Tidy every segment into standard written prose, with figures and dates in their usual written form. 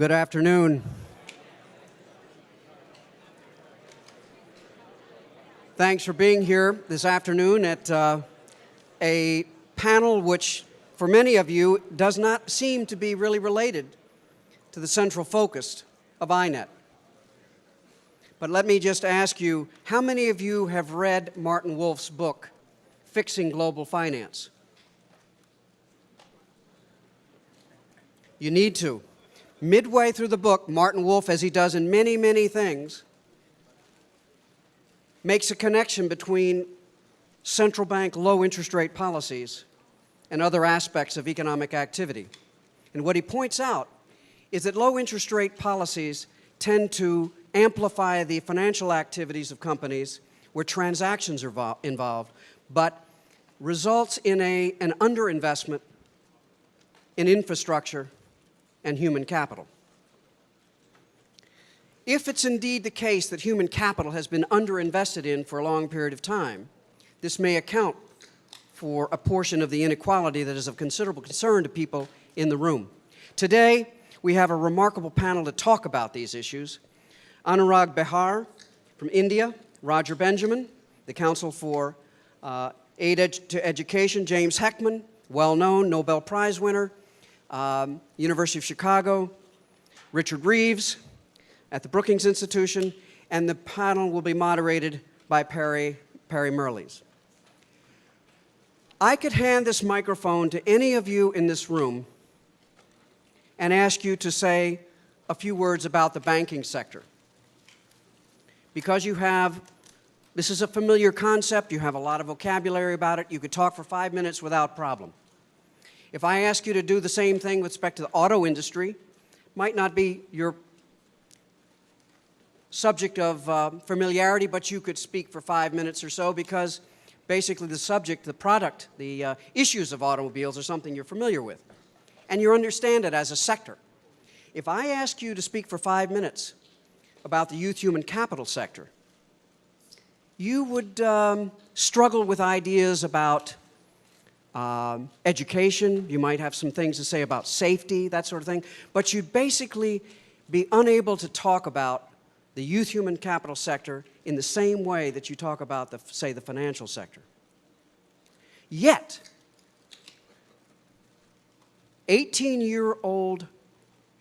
Good afternoon. Thanks for being here this afternoon at a panel which, for many of you, does not seem to be really related to the central focus of INET. But let me just ask you, how many of you have read Martin Wolf's book, Fixing Global Finance? You need to. Midway through the book, Martin Wolf, as he does in many, many things, makes a connection between central bank low interest rate policies and other aspects of economic activity. And what he points out is that low interest rate policies tend to amplify the financial activities of companies where transactions are involved, but results in an underinvestment in infrastructure and human capital. If it's indeed the case that human capital has been underinvested in for a long period of time, this may account for a portion of the inequality that is of considerable concern to people in the room. Today, we have a remarkable panel to talk about these issues. Anurag Behar from India, Roger Benjamin, the Council for Aid to Education, James Heckman, well-known Nobel Prize winner, University of Chicago, Richard Reeves at the Brookings Institution, and the panel will be moderated by Mehrling. I could hand this microphone to any of you in this room and ask you to say a few words about the banking sector. Because this is a familiar concept, you have a lot of vocabulary about it, you could talk for 5 minutes without problem. If I ask you to do the same thing with respect to the auto industry, might not be your subject of familiarity, but you could speak for 5 minutes or so because basically the subject, the product, the issues of automobiles are something you're familiar with. And you understand it as a sector. If I ask you to speak for 5 minutes about the youth human capital sector, you would struggle with ideas about education. You might have some things to say about safety, that sort of thing, but you'd basically be unable to talk about the youth human capital sector in the same way that you talk about, say, the financial sector. Yet, 18-year-old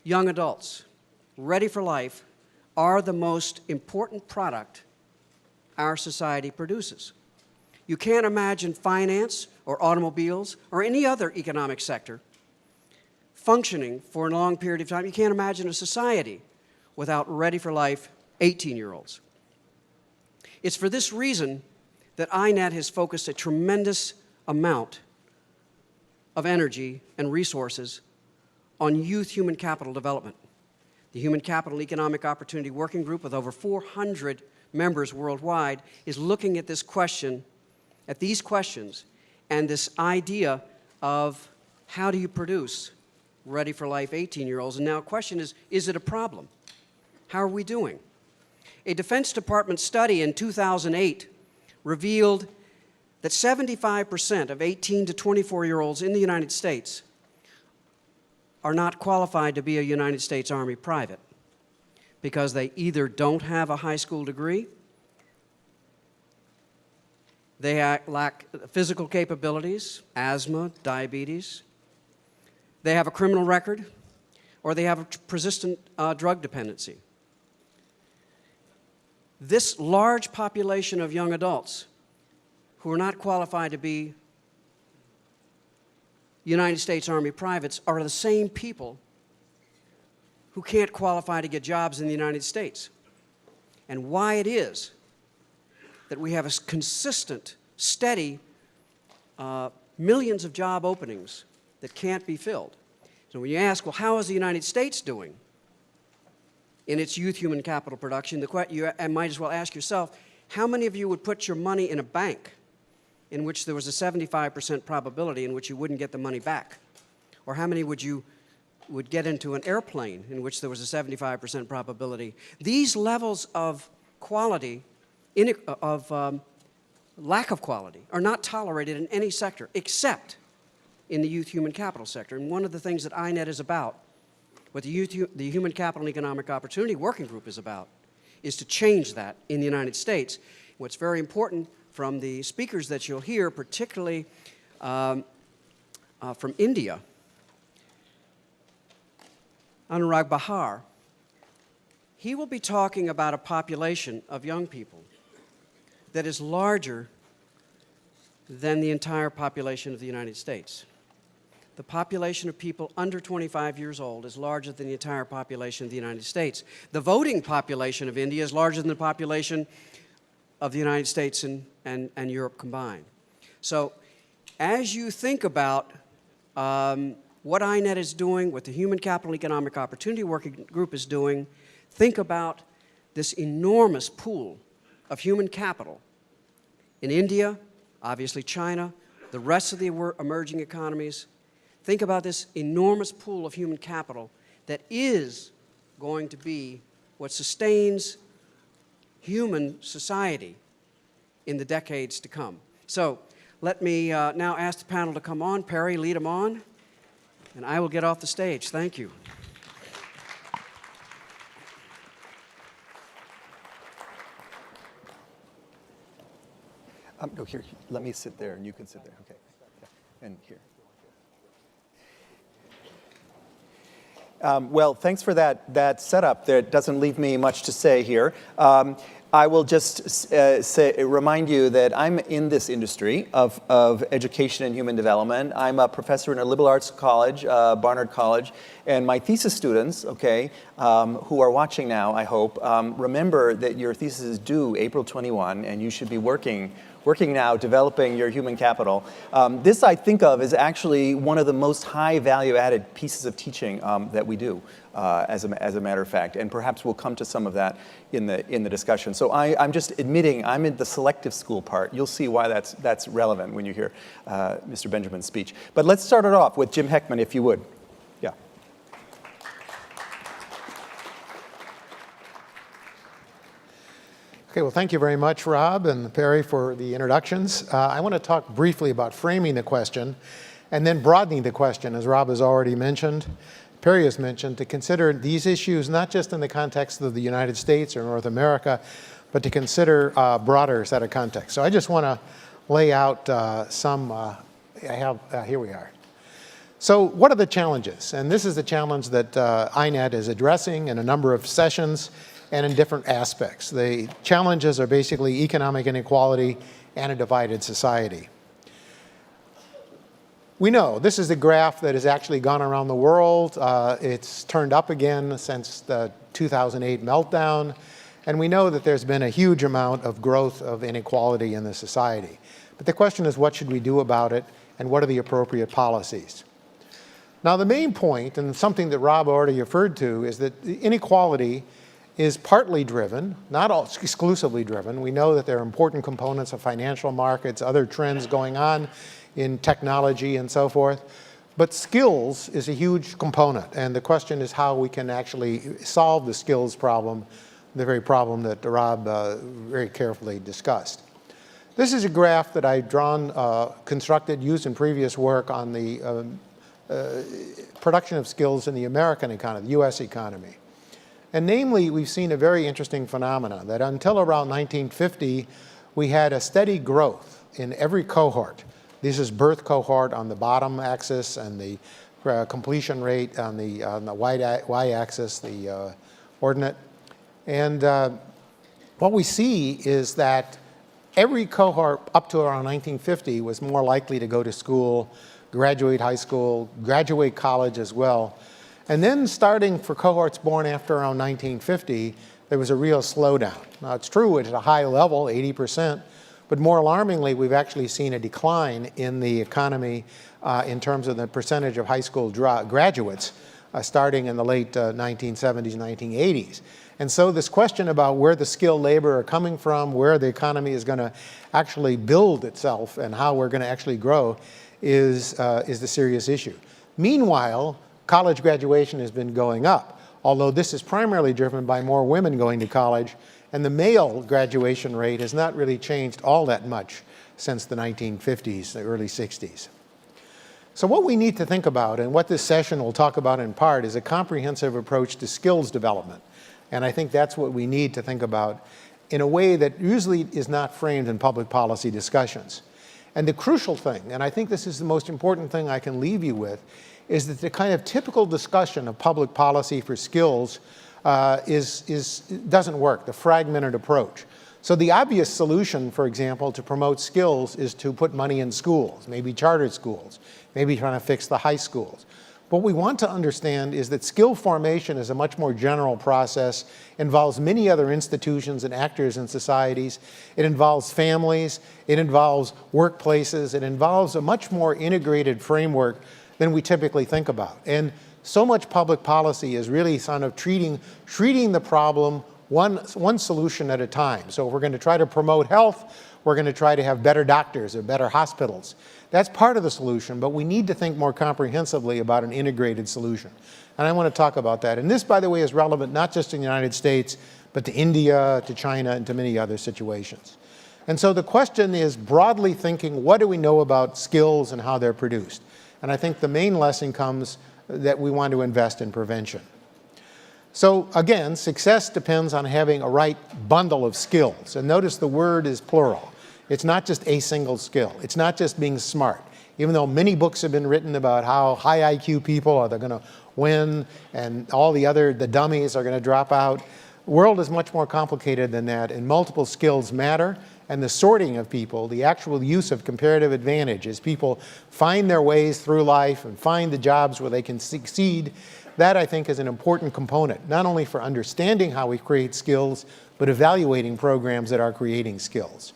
young adults ready for life are the most important product our society produces. You can't imagine finance or automobiles or any other economic sector functioning for a long period of time. You can't imagine a society without ready-for-life 18-year-olds. It's for this reason that INET has focused a tremendous amount of energy and resources on youth human capital development. The Human Capital Economic Opportunity Working Group, with over 400 members worldwide, is looking at this question, at these questions, and this idea of how do you produce ready-for-life 18-year-olds? And now the question is it a problem? How are we doing? A Defense Department study in 2008 revealed that 75% of 18 to 24-year-olds in the United States are not qualified to be a United States Army private because they either don't have a high school degree, they lack physical capabilities, asthma, diabetes, they have a criminal record, or they have a persistent drug dependency. This large population of young adults who are not qualified to be United States Army privates are the same people who can't qualify to get jobs in the United States. And why it is that we have a consistent, steady millions of job openings that can't be filled. So when you ask, well, how is the United States doing in its youth human capital production, you might as well ask yourself, how many of you would put your money in a bank in which there was a 75% probability in which you wouldn't get the money back? Or how many would get into an airplane in which there was a 75% probability? These levels of quality, lack of quality, are not tolerated in any sector except in the youth human capital sector. And one of the things that INET is about What the Human Capital and Economic Opportunity Working Group is about is to change that in the United States. What's very important from the speakers that you'll hear, particularly from India, Anurag Behar, he will be talking about a population of young people that is larger than the entire population of the United States. The population of people under 25 years old is larger than the entire population of the United States. The voting population of India is larger than the population of the United States and Europe combined. So as you think about what INET is doing, what the Human Capital Economic Opportunity Working Group is doing, think about this enormous pool of human capital in India, obviously China, the rest of the emerging economies. Think about this enormous pool of human capital that is going to be what sustains human society in the decades to come. So let me now ask the panel to come on. Perry, lead them on, and I will get off the stage. Thank you. No, here, let me sit there and you can sit there. Okay. Yeah. And here. Well, thanks for that setup. There doesn't leave me much to say here. I will just remind you that I'm in this industry of education and human development. I'm a professor in a liberal arts college, Barnard College, and my thesis students, okay, who are watching now, I hope, remember that your thesis is due April 21, and you should be working now, developing your human capital. This I think of as actually one of the most high value-added pieces of teaching that we do, as a matter of fact, and perhaps we'll come to some of that in the discussion. So I'm just admitting I'm in the selective school part. You'll see why that's relevant when you hear Mr. Benjamin's speech. But let's start it off with Jim Heckman, if you would. Yeah. Okay, well, thank you very much, Rob and Perry, for the introductions. I want to talk briefly about framing the question and then broadening the question, as Rob has already mentioned, Perry has mentioned, to consider these issues not just in the context of the United States or North America, but to consider a broader set of context. So I just want to lay out here we are. So what are the challenges? And this is the challenge that INET is addressing in a number of sessions and in different aspects. The challenges are basically economic inequality and a divided society. We know this is a graph that has actually gone around the world. It's turned up again since the 2008 meltdown. And we know that there's been a huge amount of growth of inequality in the society. But the question is, what should we do about it, and what are the appropriate policies? Now, the main point, and something that Rob already referred to, is that the inequality is partly driven, not all exclusively driven. We know that there are important components of financial markets, other trends going on in technology and so forth. But skills is a huge component. And the question is how we can actually solve the skills problem, the very problem that Rob very carefully discussed. This is a graph that I've drawn, constructed, used in previous work on the production of skills in the American economy, the US economy. And namely, we've seen a very interesting phenomenon that until around 1950, we had a steady growth in every cohort. This is birth cohort on the bottom axis and the completion rate on the y-axis, the ordinate. And what we see is that every cohort up to around 1950 was more likely to go to school, graduate high school, graduate college as well. And then starting for cohorts born after around 1950, there was a real slowdown. Now, it's true at a high level, 80%, but more alarmingly, we've actually seen a decline in the economy in terms of the percentage of high school graduates starting in the late 1970s, 1980s. And so this question about where the skilled labor are coming from, where the economy is going to actually build itself, and how we're going to actually grow is the serious issue. Meanwhile, college graduation has been going up, although this is primarily driven by more women going to college, and the male graduation rate has not really changed all that much since the 1950s, the early 60s. So what we need to think about, and what this session will talk about in part, is a comprehensive approach to skills development. And I think that's what we need to think about in a way that usually is not framed in public policy discussions. And the crucial thing, and I think this is the most important thing I can leave you with, is that the kind of typical discussion of public policy for skills doesn't work, the fragmented approach. So the obvious solution, for example, to promote skills is to put money in schools, maybe charter schools, maybe trying to fix the high schools. What we want to understand is that skill formation is a much more general process, involves many other institutions and actors in societies. It involves families, it involves workplaces, it involves a much more integrated framework than we typically think about. And so much public policy is really sort of treating the problem one solution at a time. So if we're going to try to promote health, we're going to try to have better doctors or better hospitals. That's part of the solution, but we need to think more comprehensively about an integrated solution. And I want to talk about that. And this, by the way, is relevant not just in the United States, but to India, to China, and to many other situations. And so the question is, broadly thinking, what do we know about skills and how they're produced? And I think the main lesson comes that we want to invest in prevention. So again, success depends on having a right bundle of skills. And notice the word is plural. It's not just a single skill. It's not just being smart. Even though many books have been written about how high IQ people are going to win and all the dummies are going to drop out, the world is much more complicated than that, and multiple skills matter. And the sorting of people, the actual use of comparative advantage as people find their ways through life and find the jobs where they can succeed, that I think is an important component, not only for understanding how we create skills, but evaluating programs that are creating skills.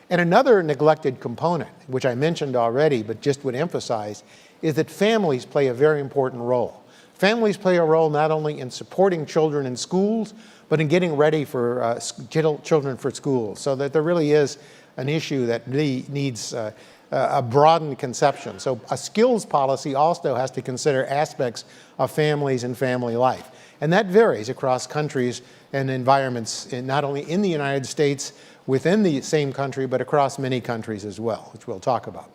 And another neglected component, which I mentioned already, but just would emphasize, is that families play a very important role. Families play a role not only in supporting children in schools, but in getting ready for children for school, so that there really is an issue that needs a broadened conception. So a skills policy also has to consider aspects of families and family life. And that varies across countries and environments, not only in the United States, within the same country, but across many countries as well, which we'll talk about.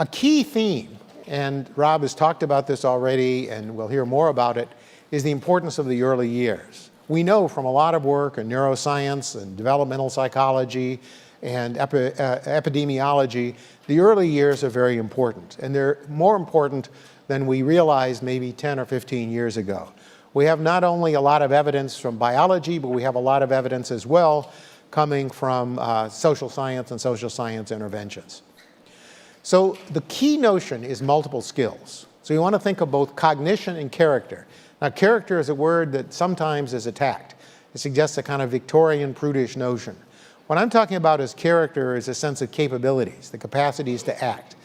A key theme, and Rob has talked about this already, and we'll hear more about it, is the importance of the early years. We know from a lot of work in neuroscience and developmental psychology and epidemiology, the early years are very important, and they're more important than we realized maybe 10 or 15 years ago. We have not only a lot of evidence from biology, but we have a lot of evidence as well coming from social science and social science interventions. So the key notion is multiple skills. So you want to think of both cognition and character. Now, character is a word that sometimes is attacked. It suggests a kind of Victorian prudish notion. What I'm talking about as character is a sense of capabilities, the capacities to act,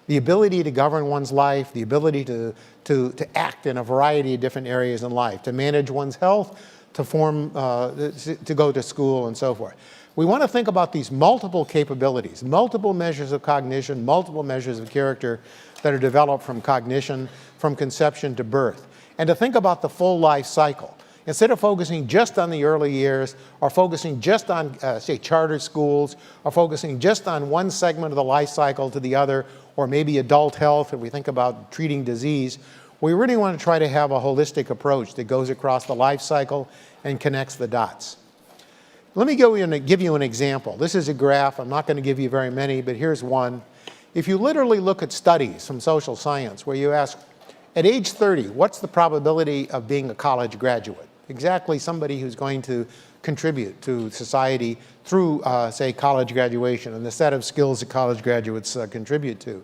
the ability to govern one's life, the ability to act in a variety of different areas in life, to manage one's health, to go to school, and so forth. We want to think about these multiple capabilities, multiple measures of cognition, multiple measures of character that are developed from cognition, from conception to birth, and to think about the full life cycle. Instead of focusing just on the early years, or focusing just on, say, charter schools, or focusing just on one segment of the life cycle to the other, or maybe adult health, if we think about treating disease, we really want to try to have a holistic approach that goes across the life cycle and connects the dots. Let me give you an example. This is a graph. I'm not going to give you very many, but here's one. If you literally look at studies from social science where you ask, at age 30, what's the probability of being a college graduate? Exactly somebody who's going to contribute to society through, say, college graduation and the set of skills that college graduates contribute to.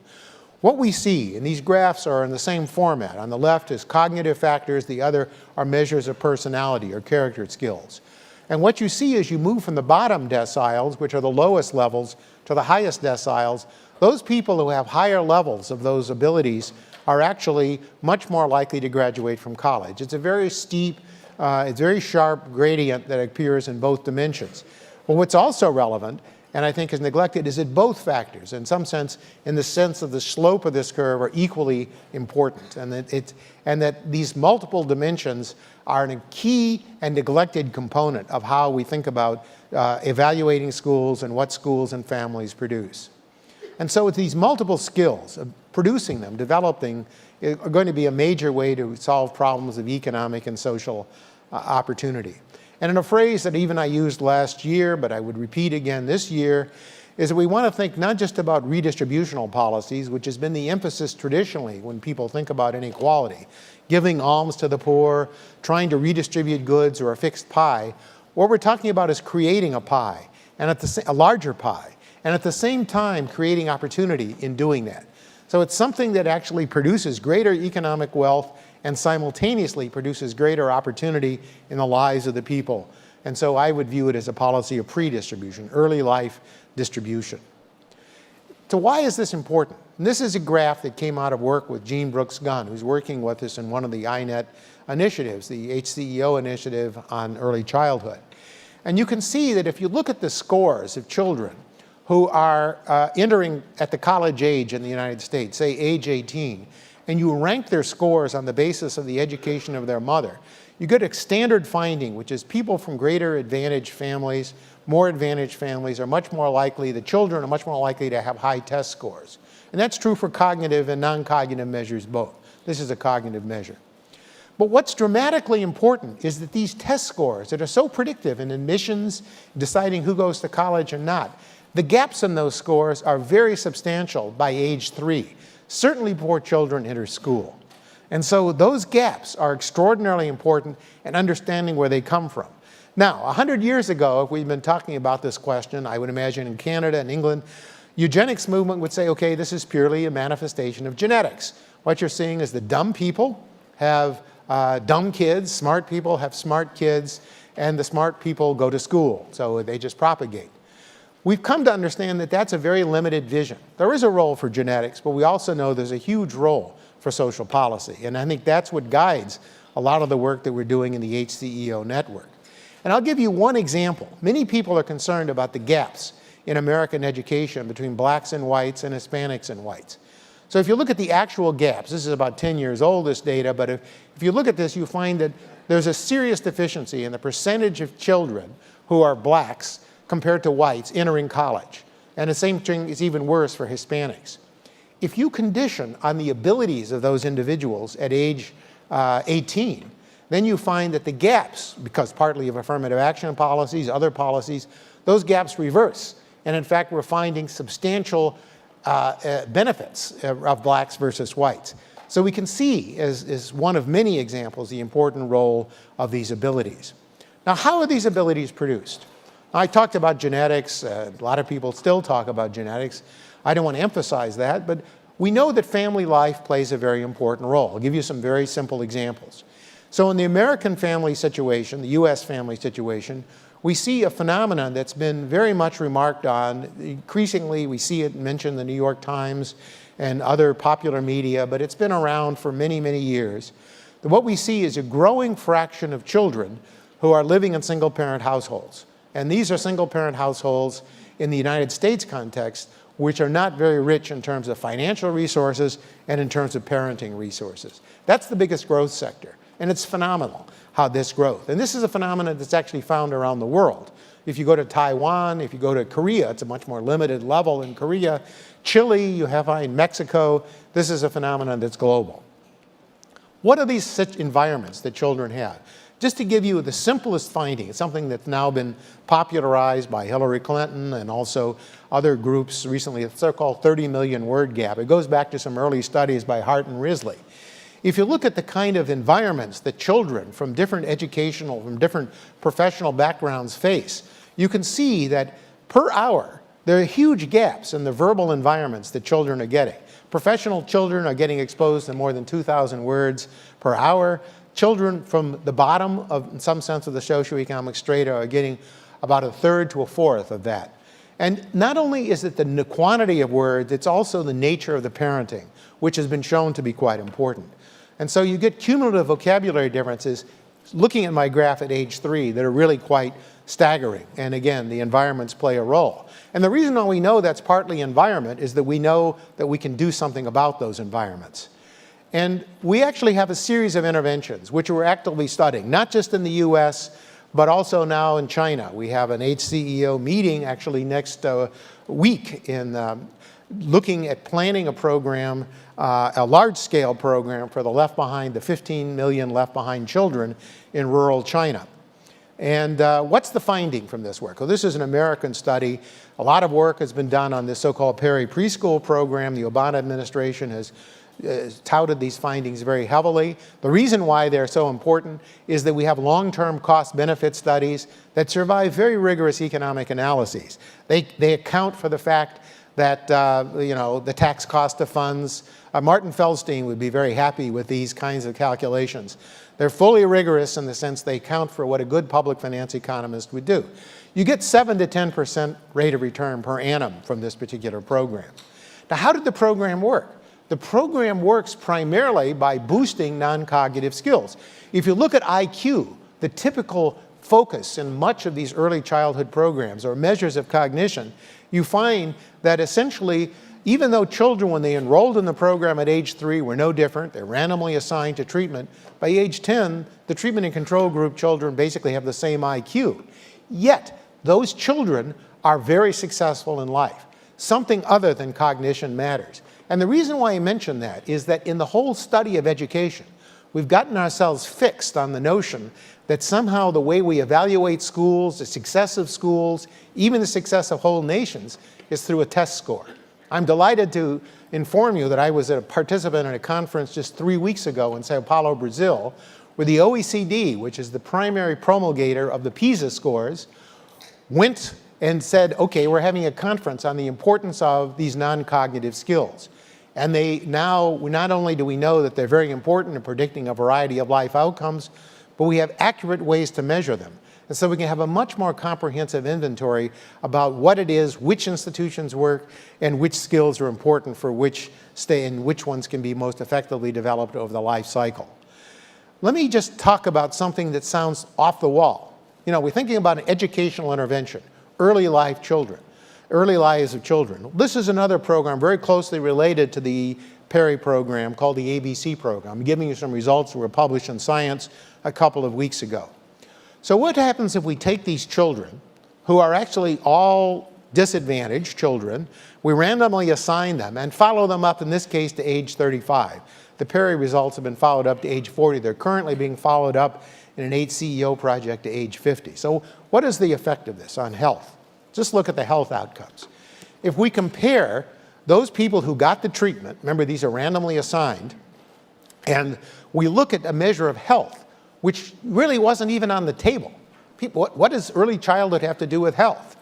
What we see, and these graphs are in the same format. On the left is cognitive factors, the other are measures of personality or character skills. And what you see as you move from the bottom deciles, which are the lowest levels, to the highest deciles, those people who have higher levels of those abilities are actually much more likely to graduate from college. It's a very steep, it's very sharp gradient that appears in both dimensions. But what's also relevant, and I think is neglected, is that both factors, in some sense, in the sense of the slope of this curve, are equally important, and that these multiple dimensions are a key and neglected component of how we think about evaluating schools and what schools and families produce. And so it's these multiple skills of producing them, developing, are going to be a major way to solve problems of economic and social opportunity. And in a phrase that even I used last year, but I would repeat again this year, is that we want to think not just about redistributional policies, which has been the emphasis traditionally when people think about inequality, giving alms to the poor, trying to redistribute goods or a fixed pie. What we're talking about is creating a pie, and a larger pie, and at the same time creating opportunity in doing that. So it's something that actually produces greater economic wealth and simultaneously produces greater opportunity in the lives of the people. And so I would view it as a policy of pre-distribution, early life distribution. So why is this important? And this is a graph that came out of work with Jean Brooks-Gunn, who's working with us in one of the INET initiatives, the HCEO initiative on early childhood. And you can see that if you look at the scores of children who are entering at the college age in the United States, say age 18, and you rank their scores on the basis of the education of their mother, you get a standard finding, which is people from greater advantaged families, more advantaged families are much more likely, the children are much more likely to have high test scores. And that's true for cognitive and non-cognitive measures both. This is a cognitive measure. But what's dramatically important is that these test scores that are so predictive in admissions, deciding who goes to college or not, the gaps in those scores are very substantial by age 3, certainly before children enter school. And so those gaps are extraordinarily important in understanding where they come from. Now, 100 years ago, if we'd been talking about this question, I would imagine in Canada and England, eugenics movement would say, okay, this is purely a manifestation of genetics. What you're seeing is the dumb people have dumb kids, smart people have smart kids, and the smart people go to school, so they just propagate. We've come to understand that that's a very limited vision. There is a role for genetics, but we also know there's a huge role for social policy, and I think that's what guides a lot of the work that we're doing in the HCEO network. And I'll give you one example. Many people are concerned about the gaps in American education between blacks and whites and Hispanics and whites. So if you look at the actual gaps, this is about 10 years old, this data, but if you look at this, you find that there's a serious deficiency in the percentage of children who are blacks compared to whites entering college. And the same thing is even worse for Hispanics. If you condition on the abilities of those individuals at age 18, then you find that the gaps, because partly of affirmative action policies, other policies, those gaps reverse. And in fact, we're finding substantial benefits of blacks versus whites. So we can see, as one of many examples, the important role of these abilities. Now, how are these abilities produced? I talked about genetics. A lot of people still talk about genetics. I don't want to emphasize that, but we know that family life plays a very important role. I'll give you some very simple examples. So in the American family situation, the US family situation, we see a phenomenon that's been very much remarked on. Increasingly, we see it mentioned in the New York Times and other popular media, but it's been around for many, many years. What we see is a growing fraction of children who are living in single-parent households. And these are single-parent households in the United States context, which are not very rich in terms of financial resources and in terms of parenting resources. That's the biggest growth sector. And it's phenomenal how this growth. And this is a phenomenon that's actually found around the world. If you go to Taiwan, if you go to Korea, it's a much more limited level in Korea. Chile, you have in Mexico. This is a phenomenon that's global. What are these such environments that children have? Just to give you the simplest finding, it's something that's now been popularized by Hillary Clinton and also other groups recently, the so-called 30 million word gap. It goes back to some early studies by Hart and Risley. If you look at the kind of environments that children from different educational, from different professional backgrounds face, you can see that per hour, there are huge gaps in the verbal environments that children are getting. Professional children are getting exposed to more than 2,000 words per hour. Children from the bottom of, in some sense, of the socioeconomic strata are getting about a third to a fourth of that. And not only is it the quantity of words, it's also the nature of the parenting, which has been shown to be quite important. And so you get cumulative vocabulary differences, looking at my graph at age 3, that are really quite staggering. And again, the environments play a role. And the reason why we know that's partly environment is that we know that we can do something about those environments. And we actually have a series of interventions which we're actively studying, not just in the US, but also now in China. We have an HCEO meeting actually next week in looking at planning a program, a large-scale program for the left behind, the 15 million left behind children in rural China. And what's the finding from this work? Well, this is an American study. A lot of work has been done on this so-called peri-preschool program. The Obama administration has touted these findings very heavily. The reason why they're so important is that we have long-term cost-benefit studies that survive very rigorous economic analyses. They account for the fact that the tax cost of funds. Martin Feldstein would be very happy with these kinds of calculations. They're fully rigorous in the sense they account for what a good public finance economist would do. You get 7 to 10% rate of return per annum from this particular program. Now, how did the program work? The program works primarily by boosting non-cognitive skills. If you look at IQ, the typical focus in much of these early childhood programs or measures of cognition, you find that essentially, even though children, when they enrolled in the program at age 3, were no different, they're randomly assigned to treatment, by age 10, the treatment and control group children basically have the same IQ. Yet, those children are very successful in life. Something other than cognition matters. And the reason why I mention that is that in the whole study of education, we've gotten ourselves fixed on the notion that somehow the way we evaluate schools, the success of schools, even the success of whole nations, is through a test score. I'm delighted to inform you that I was a participant in a conference just 3 weeks ago in Sao Paulo, Brazil, where the OECD, which is the primary promulgator of the PISA scores, went and said, okay, we're having a conference on the importance of these non-cognitive skills. And they now, not only do we know that they're very important in predicting a variety of life outcomes, but we have accurate ways to measure them. And so we can have a much more comprehensive inventory about what it is, which institutions work, and which skills are important for which and which ones can be most effectively developed over the life cycle. Let me just talk about something that sounds off the wall. You know, we're thinking about an educational intervention, early life children, early lives of children. This is another program very closely related to the Perry program called the ABC program. I'm giving you some results that were published in Science a couple of weeks ago. So what happens if we take these children, who are actually all disadvantaged children, we randomly assign them and follow them up, in this case, to age 35. The Perry results have been followed up to age 40. They're currently being followed up in an 8CEO project to age 50. So what is the effect of this on health? Just look at the health outcomes. If we compare those people who got the treatment, remember these are randomly assigned, and we look at a measure of health, which really wasn't even on the table. People, what does early childhood have to do with health?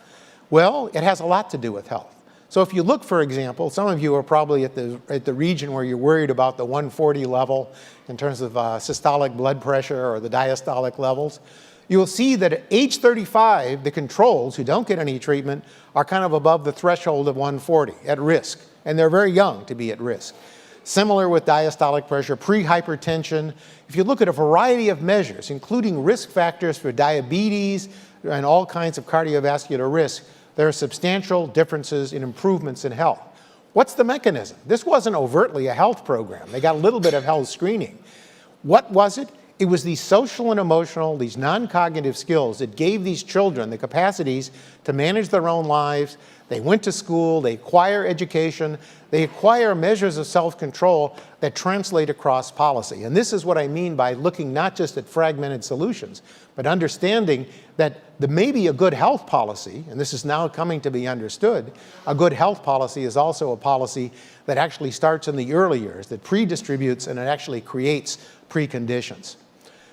Well, it has a lot to do with health. So if you look, for example, some of you are probably at the region where you're worried about the 140 level in terms of systolic blood pressure or the diastolic levels. You will see that at age 35, the controls who don't get any treatment are kind of above the threshold of 140, at risk. And they're very young to be at risk. Similar with diastolic pressure, pre-hypertension. If you look at a variety of measures, including risk factors for diabetes and all kinds of cardiovascular risk, there are substantial differences in improvements in health. What's the mechanism? This wasn't overtly a health program. They got a little bit of health screening. What was it? It was these social and emotional, these non-cognitive skills that gave these children the capacities to manage their own lives. They went to school, they acquire education, they acquire measures of self-control that translate across policy. And this is what I mean by looking not just at fragmented solutions, but understanding that there may be a good health policy, and this is now coming to be understood. A good health policy is also a policy that actually starts in the early years, that pre-distributes and it actually creates preconditions.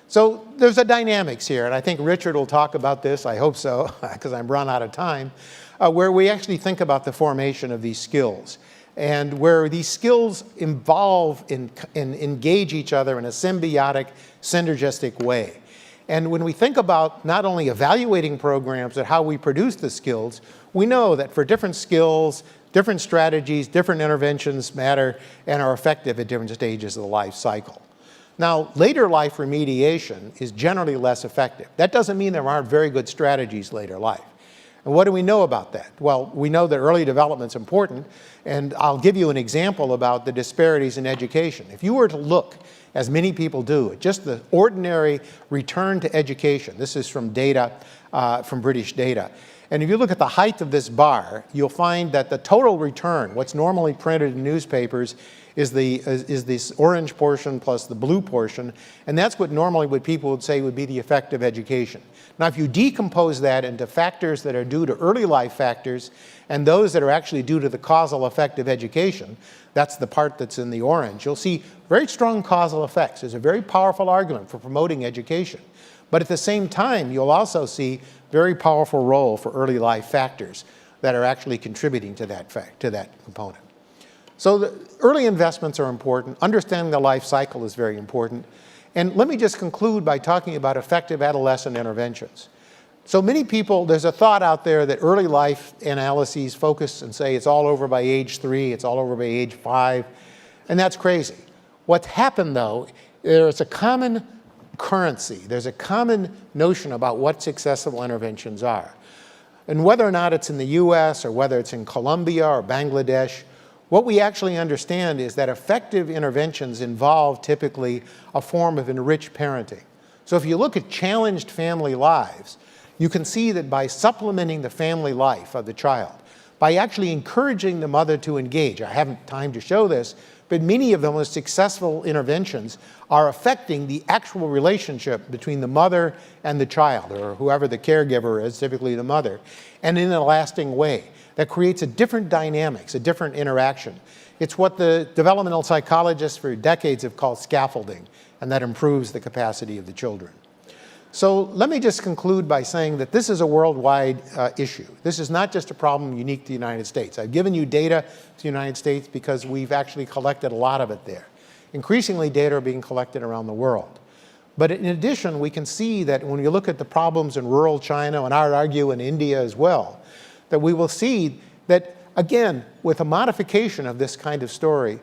So there's a dynamics here, and I think Richard will talk about this, I hope so, because I'm run out of time, where we actually think about the formation of these skills, and where these skills involve and engage each other in a symbiotic, synergistic way. And when we think about not only evaluating programs but how we produce the skills, we know that for different skills, different strategies, different interventions matter and are effective at different stages of the life cycle. Now, later life remediation is generally less effective. That doesn't mean there aren't very good strategies later life. And what do we know about that? Well, we know that early development's important, and I'll give you an example about the disparities in education. If you were to look, as many people do, at just the ordinary return to education, this is from data, from British data, And if you look at the height of this bar, you'll find that the total return, what's normally printed in newspapers, is this orange portion plus the blue portion, and that's what people would say would be the effect of education. Now, if you decompose that into factors that are due to early life factors and those that are actually due to the causal effect of education, that's the part that's in the orange, you'll see very strong causal effects. There's a very powerful argument for promoting education. But at the same time, you'll also see very powerful role for early life factors that are actually contributing to that component. So the early investments are important. Understanding the life cycle is very important. And let me just conclude by talking about effective adolescent interventions. So many people, there's a thought out there that early life analyses focus and say it's all over by age 3, it's all over by age 5, and that's crazy. What's happened though, there's a common currency, there's a common notion about what successful interventions are. And whether or not it's in the US or whether it's in Colombia or Bangladesh, what we actually understand is that effective interventions involve typically a form of enriched parenting. So if you look at challenged family lives, you can see that by supplementing the family life of the child, by actually encouraging the mother to engage, I haven't time to show this, but many of the most successful interventions are affecting the actual relationship between the mother and the child, or whoever the caregiver is, typically the mother, and in a lasting way. That creates a different dynamics, a different interaction. It's what the developmental psychologists for decades have called scaffolding, and that improves the capacity of the children. So let me just conclude by saying that this is a worldwide issue. This is not just a problem unique to the United States. I've given you data to the United States because we've actually collected a lot of it there. Increasingly, data are being collected around the world. But in addition, we can see that when you look at the problems in rural China, and I would argue in India as well, that we will see that, again, with a modification of this kind of story,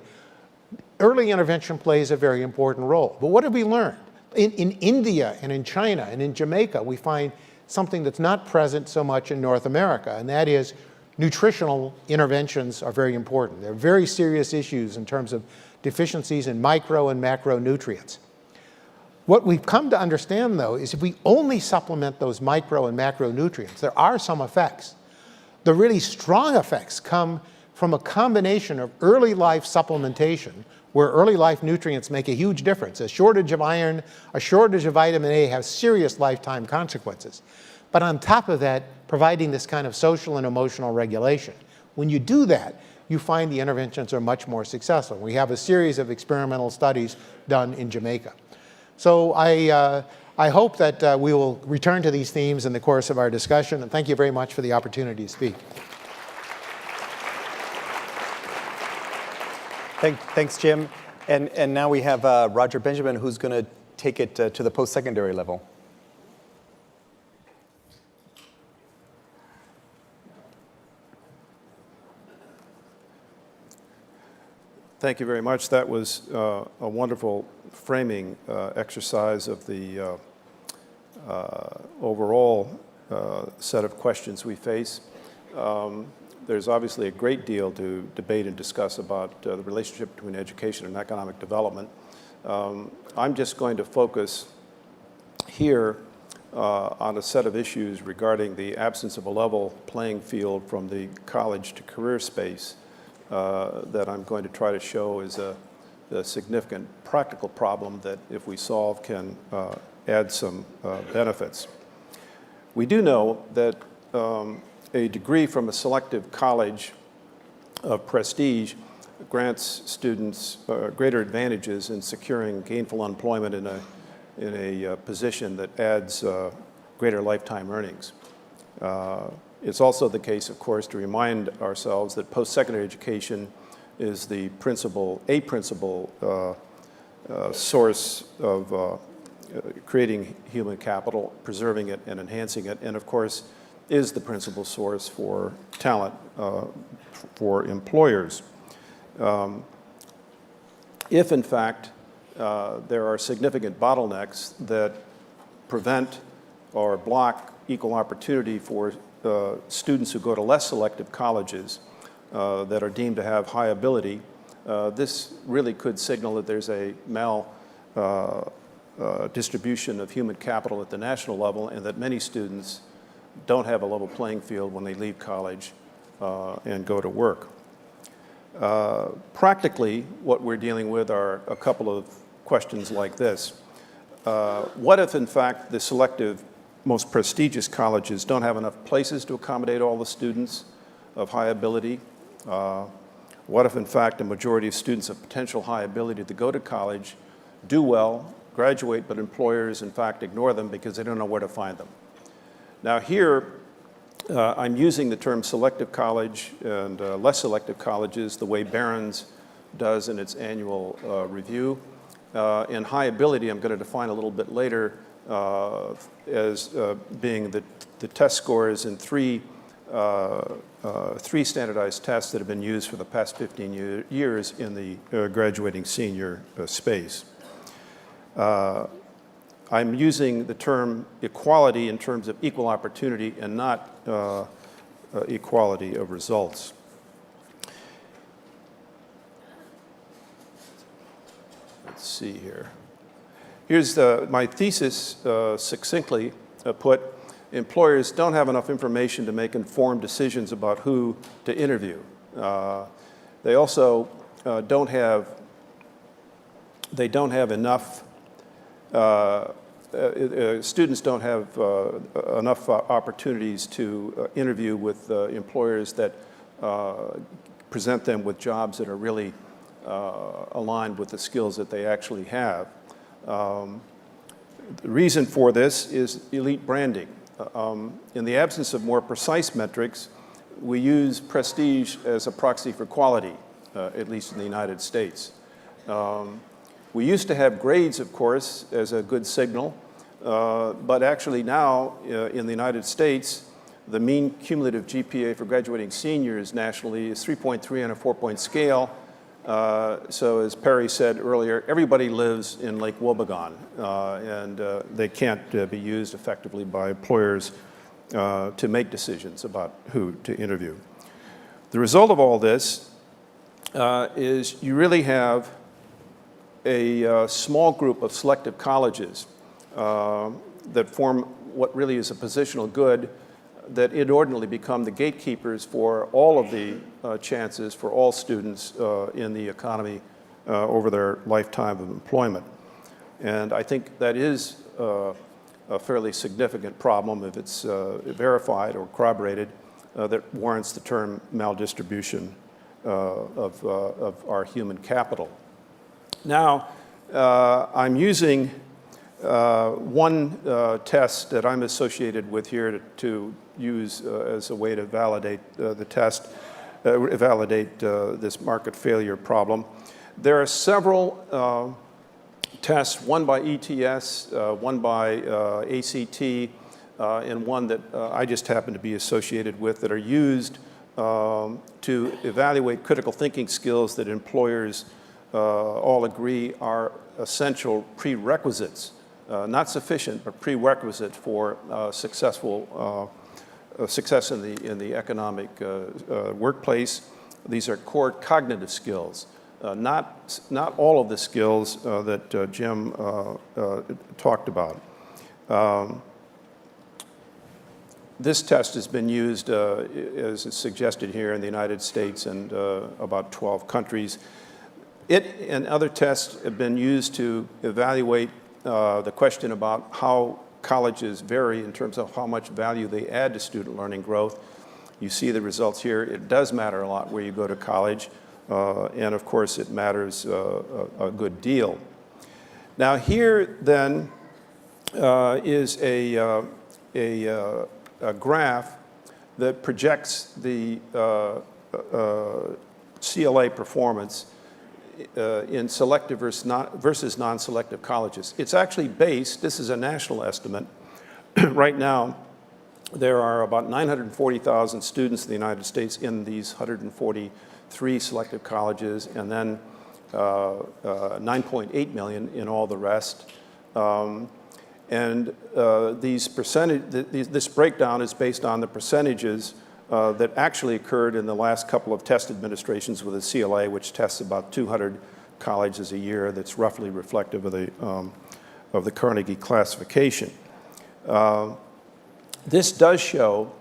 early intervention plays a very important role. But what have we learned? In India and in China and in Jamaica, we find something that's not present so much in North America, and that is nutritional interventions are very important. They're very serious issues in terms of deficiencies in micro and macronutrients. What we've come to understand, though, is if we only supplement those micro and macronutrients, there are some effects. The really strong effects come from a combination of early life supplementation, where early life nutrients make a huge difference. A shortage of iron, a shortage of vitamin A has serious lifetime consequences. But on top of that, providing this kind of social and emotional regulation. When you do that, you find the interventions are much more successful. We have a series of experimental studies done in Jamaica. So I hope that we will return to these themes in the course of our discussion, and thank you very much for the opportunity to speak. Thanks, Jim. And now we have Roger Benjamin, who's going to take it to the post-secondary level. Thank you very much. That was a wonderful framing exercise of the overall set of questions we face. There's obviously a great deal to debate and discuss about the relationship between education and economic development. I'm just going to focus here on a set of issues regarding the absence of a level playing field from the college to career space that I'm going to try to show is a significant practical problem that, if we solve, can add some benefits. We do know that a degree from a selective college of prestige grants students greater advantages in securing gainful employment in a position that adds greater lifetime earnings. It's also the case, of course, to remind ourselves that post-secondary education is a principal source of creating human capital, preserving it and enhancing it, and of course is the principal source for talent for employers. If in fact there are significant bottlenecks that prevent or block equal opportunity for students who go to less selective colleges that are deemed to have high ability, this really could signal that there's a distribution of human capital at the national level, and that many students don't have a level playing field when they leave college and go to work. Practically, what we're dealing with are a couple of questions like this. What if, in fact, the selective, most prestigious colleges don't have enough places to accommodate all the students of high ability? What if, in fact, a majority of students of potential high ability to go to college do well, graduate, but employers, in fact, ignore them because they don't know where to find them? Now here, I'm using the term selective college and less selective colleges the way Barron's does in its annual review. And high ability, I'm going to define a little bit later as being the test scores in three standardized tests that have been used for the past 15 years in the graduating senior space. I'm using the term equality in terms of equal opportunity and not equality of results. Let's see here. Here's my thesis succinctly put. Employers don't have enough information to make informed decisions about who to interview. They also don't have enough, students don't have enough opportunities to interview with employers that present them with jobs that are really aligned with the skills that they actually have. The reason for this is elite branding. In the absence of more precise metrics, we use prestige as a proxy for quality, at least in the United States. We used to have grades, of course, as a good signal, but actually now in the United States, the mean cumulative GPA for graduating seniors nationally is 3.3 on a 4-point scale. So as Perry said earlier, everybody lives in Lake Wobegon, and they can't be used effectively by employers to make decisions about who to interview. The result of all this is you really have a small group of selective colleges that form what really is a positional good that inordinately become the gatekeepers for all of the chances for all students in the economy over their lifetime of employment. And I think that is a fairly significant problem if it's verified or corroborated that warrants the term maldistribution of our human capital. Now, I'm using one test that I'm associated with here to use as a way to validate the test, validate this market failure problem. There are several tests, one by ETS, one by ACT, and one that I just happen to be associated with that are used to evaluate critical thinking skills that employers all agree are essential prerequisites. Not sufficient, but prerequisite for success in the economic workplace. These are core cognitive skills, not all of the skills that Jim talked about. This test has been used, as is suggested here, in the United States and about 12 countries. It and other tests have been used to evaluate the question about how colleges vary in terms of how much value they add to student learning growth. You see the results here. It does matter a lot where you go to college, and of course it matters a good deal. Now here then is a graph that projects the CLA performance in selective versus non-selective colleges. It's actually based, this is a national estimate. Right now, there are about 940,000 students in the United States in these 143 selective colleges, and then 9.8 million in all the rest. This breakdown is based on the percentages that actually occurred in the last couple of test administrations with the CLA, which tests about 200 colleges a year. That's roughly reflective of the Carnegie classification. this does show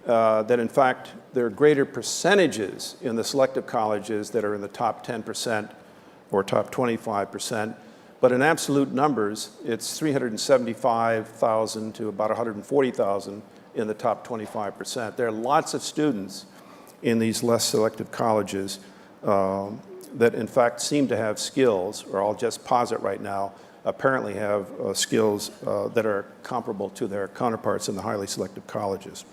that, in fact, there are greater percentages in the selective colleges that are in the top 10% or top 25%. But in absolute numbers, it's 375,000 to about 140,000 in the top 25%. There are lots of students in these less selective colleges that in fact seem to have skills, or I'll just posit right now, apparently have skills that are comparable to their counterparts in the highly selective colleges.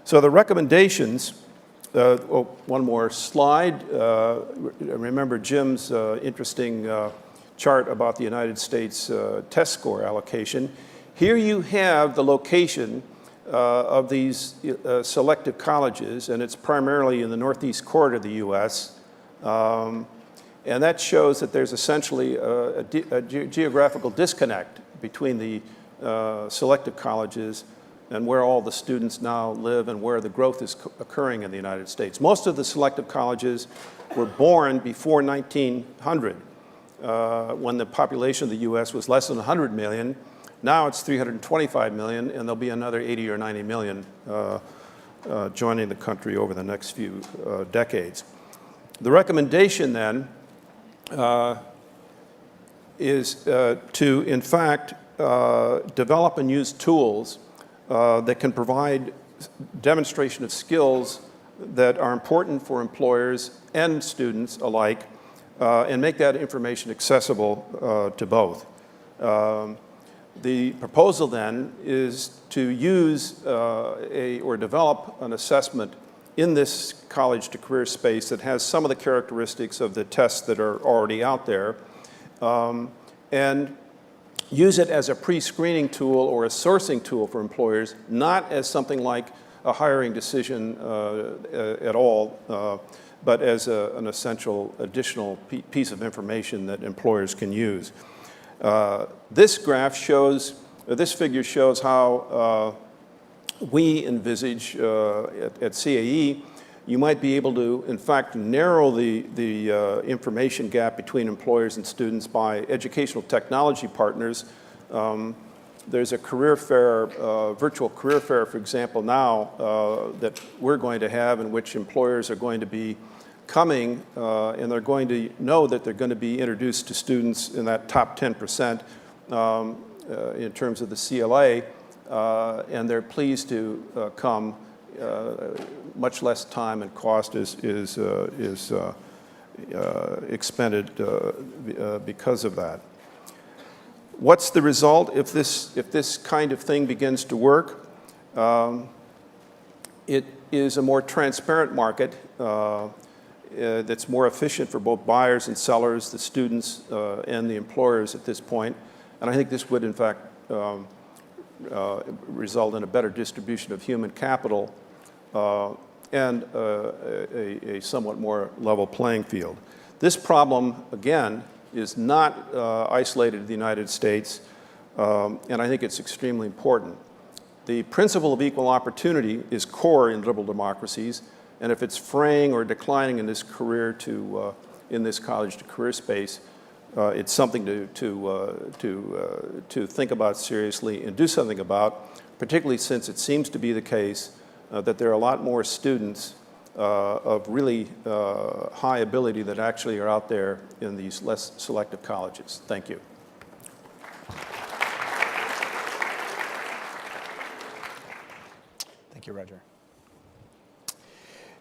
So the recommendations, one more slide. Remember Jim's interesting chart about the United States test score allocation. Here you have the location of these selective colleges, and it's primarily in the northeast corridor of the U.S. And that shows that there's essentially a geographical disconnect between the selective colleges and where all the students now live and where the growth is occurring in the United States. Most of the selective colleges were born before 1900, when the population of the U.S. was less than 100 million. Now it's 325 million, and there'll be another 80 or 90 million joining the country over the next few decades. The recommendation then is to, in fact, develop and use tools that can provide demonstration of skills that are important for employers and students alike, and make that information accessible to both. The proposal then is to use or develop an assessment in this college to career space that has some of the characteristics of the tests that are already out there, and use it as a pre-screening tool or a sourcing tool for employers, not as something like a hiring decision at all, but as an essential additional piece of information that employers can use. This graph shows, this figure shows how we envisage at CAE, you might be able to, in fact, narrow the information gap between employers and students by educational technology partners. There's a career fair, virtual career fair, for example, now that we're going to have, in which employers are going to be coming and they're going to know that they're going to be introduced to students in that top 10% in terms of the CLA, and they're pleased to come. Much less time and cost is expended because of that. What's the result if this kind of thing begins to work? It is a more transparent market that's more efficient for both buyers and sellers, the students and the employers at this point. And I think this would, in fact, result in a better distribution of human capital and a somewhat more level playing field. This problem, again, is not isolated to the United States, and I think it's extremely important. The principle of equal opportunity is core in liberal democracies, and if it's fraying or declining in this career to in this college to career space, it's something to think about seriously and do something about, particularly since it seems to be the case that there are a lot more students of really high ability that actually are out there in these less selective colleges. Thank you. Thank you, Roger.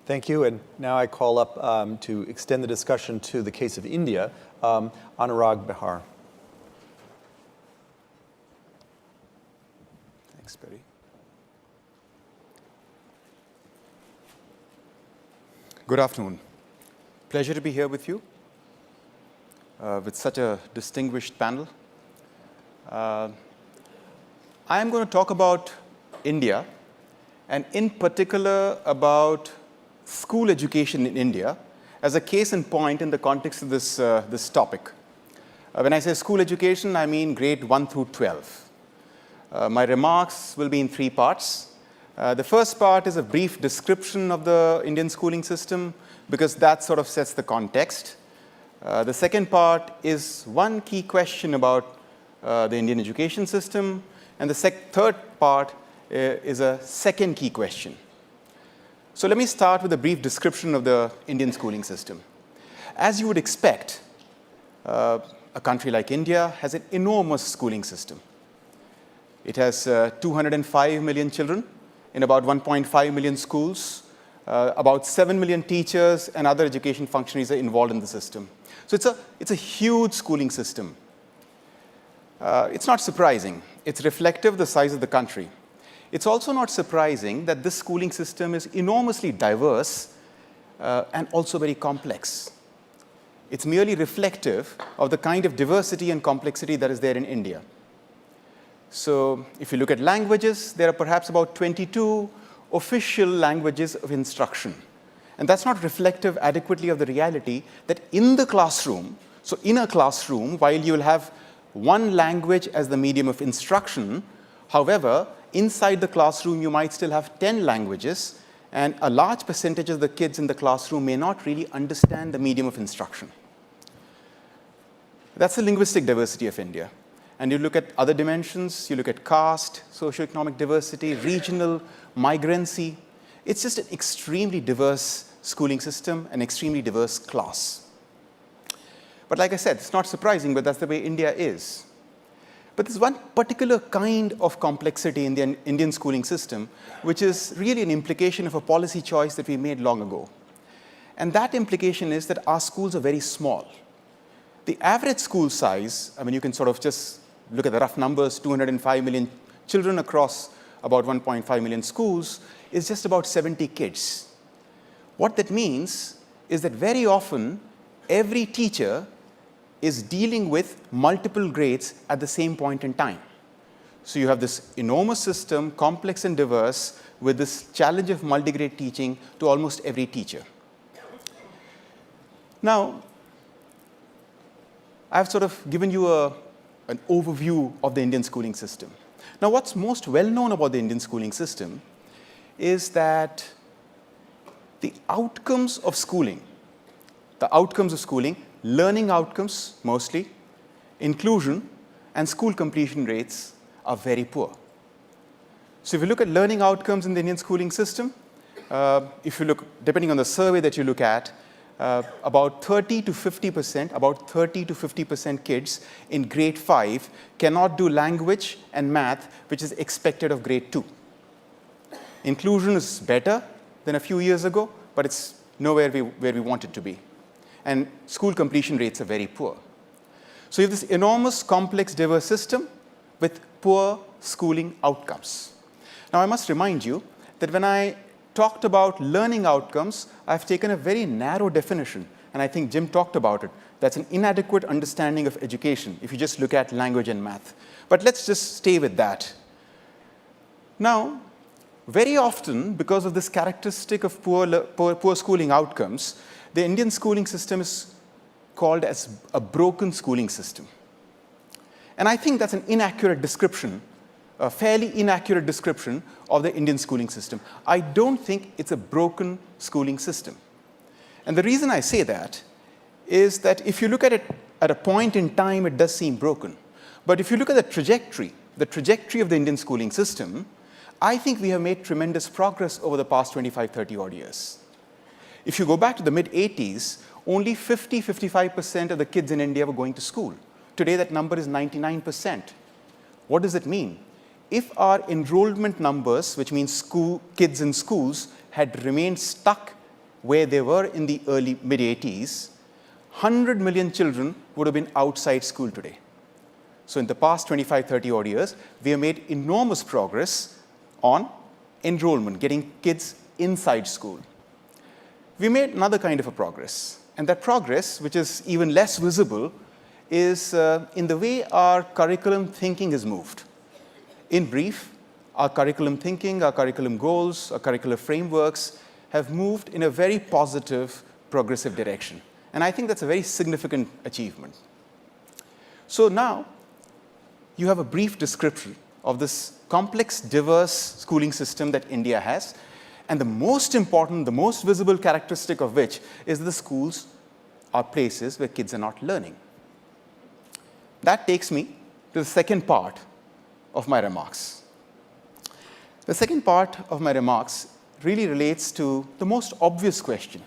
Thank you, and now I call up to extend the discussion to the case of India, Anurag Behar. Thanks, Betty. Good afternoon. Pleasure to be here with you with such a distinguished panel. I am going to talk about India, and in particular about school education in India as a case in point in the context of this topic. When I say school education, I mean grade 1 through 12. My remarks will be in three parts. The first part is a brief description of the Indian schooling system, because that sort of sets the context. The second part is one key question about the Indian education system. And the third part is a second key question. So let me start with a brief description of the Indian schooling system. As you would expect, a country like India has an enormous schooling system. It has 205 million children in about 1.5 million schools. About 7 million teachers and other education functionaries are involved in the system. So it's a huge schooling system. It's not surprising. It's reflective of the size of the country. It's also not surprising that this schooling system is enormously diverse and also very complex. It's merely reflective of the kind of diversity and complexity that is there in India. So if you look at languages, there are perhaps about 22 official languages of instruction. And that's not reflective adequately of the reality that in the classroom, so in a classroom, while you will have one language as the medium of instruction, however, inside the classroom you might still have 10 languages, and a large percentage of the kids in the classroom may not really understand the medium of instruction. That's the linguistic diversity of India. And you look at other dimensions, you look at caste, socioeconomic diversity, regional, migrancy. It's just an extremely diverse schooling system, an extremely diverse class. But like I said, it's not surprising, but that's the way India is. But there's one particular kind of complexity in the Indian schooling system, which is really an implication of a policy choice that we made long ago. And that implication is that our schools are very small. The average school size, I mean, you can sort of just look at the rough numbers, 205 million children across about 1.5 million schools, is just about 70 kids. What that means is that very often, every teacher is dealing with multiple grades at the same point in time. So you have this enormous system, complex and diverse, with this challenge of multigrade teaching to almost every teacher. Now, I've sort of given you an overview of the Indian schooling system. Now, what's most well known about the Indian schooling system is that the outcomes of schooling, learning outcomes mostly, inclusion, and school completion rates are very poor. So if you look at learning outcomes in the Indian schooling system, if you look, depending on the survey that you look at, about 30 to 50% kids in grade 5 cannot do language and math, which is expected of grade 2. Inclusion is better than a few years ago, but it's nowhere where we want it to be. And school completion rates are very poor. So you have this enormous, complex, diverse system with poor schooling outcomes. Now, I must remind you that when I talked about learning outcomes, I've taken a very narrow definition, and I think Jim talked about it. That's an inadequate understanding of education if you just look at language and math. But let's just stay with that. Now, very often, because of this characteristic of poor schooling outcomes, the Indian schooling system is called as a broken schooling system. And I think that's an inaccurate description, a fairly inaccurate description of the Indian schooling system. I don't think it's a broken schooling system. And the reason I say that is that if you look at it at a point in time, it does seem broken. But if you look at the trajectory of the Indian schooling system, I think we have made tremendous progress over the past 25, 30 odd years. If you go back to the mid-80s, only 55% of the kids in India were going to school. Today, that number is 99%. What does it mean? If our enrollment numbers, which means kids in schools, had remained stuck where they were in the early mid-80s, 100 million children would have been outside school today. So in the past 25, 30 odd years, we have made enormous progress on enrollment, getting kids inside school. We made another kind of a progress. And that progress, which is even less visible, is in the way our curriculum thinking has moved. In brief, our curriculum thinking, our curriculum goals, our curricular frameworks have moved in a very positive, progressive direction. And I think that's a very significant achievement. So now, you have a brief description of this complex, diverse schooling system that India has. And the most important, the most visible characteristic of which is that the schools are places where kids are not learning. That takes me to the second part of my remarks. The second part of my remarks really relates to the most obvious question.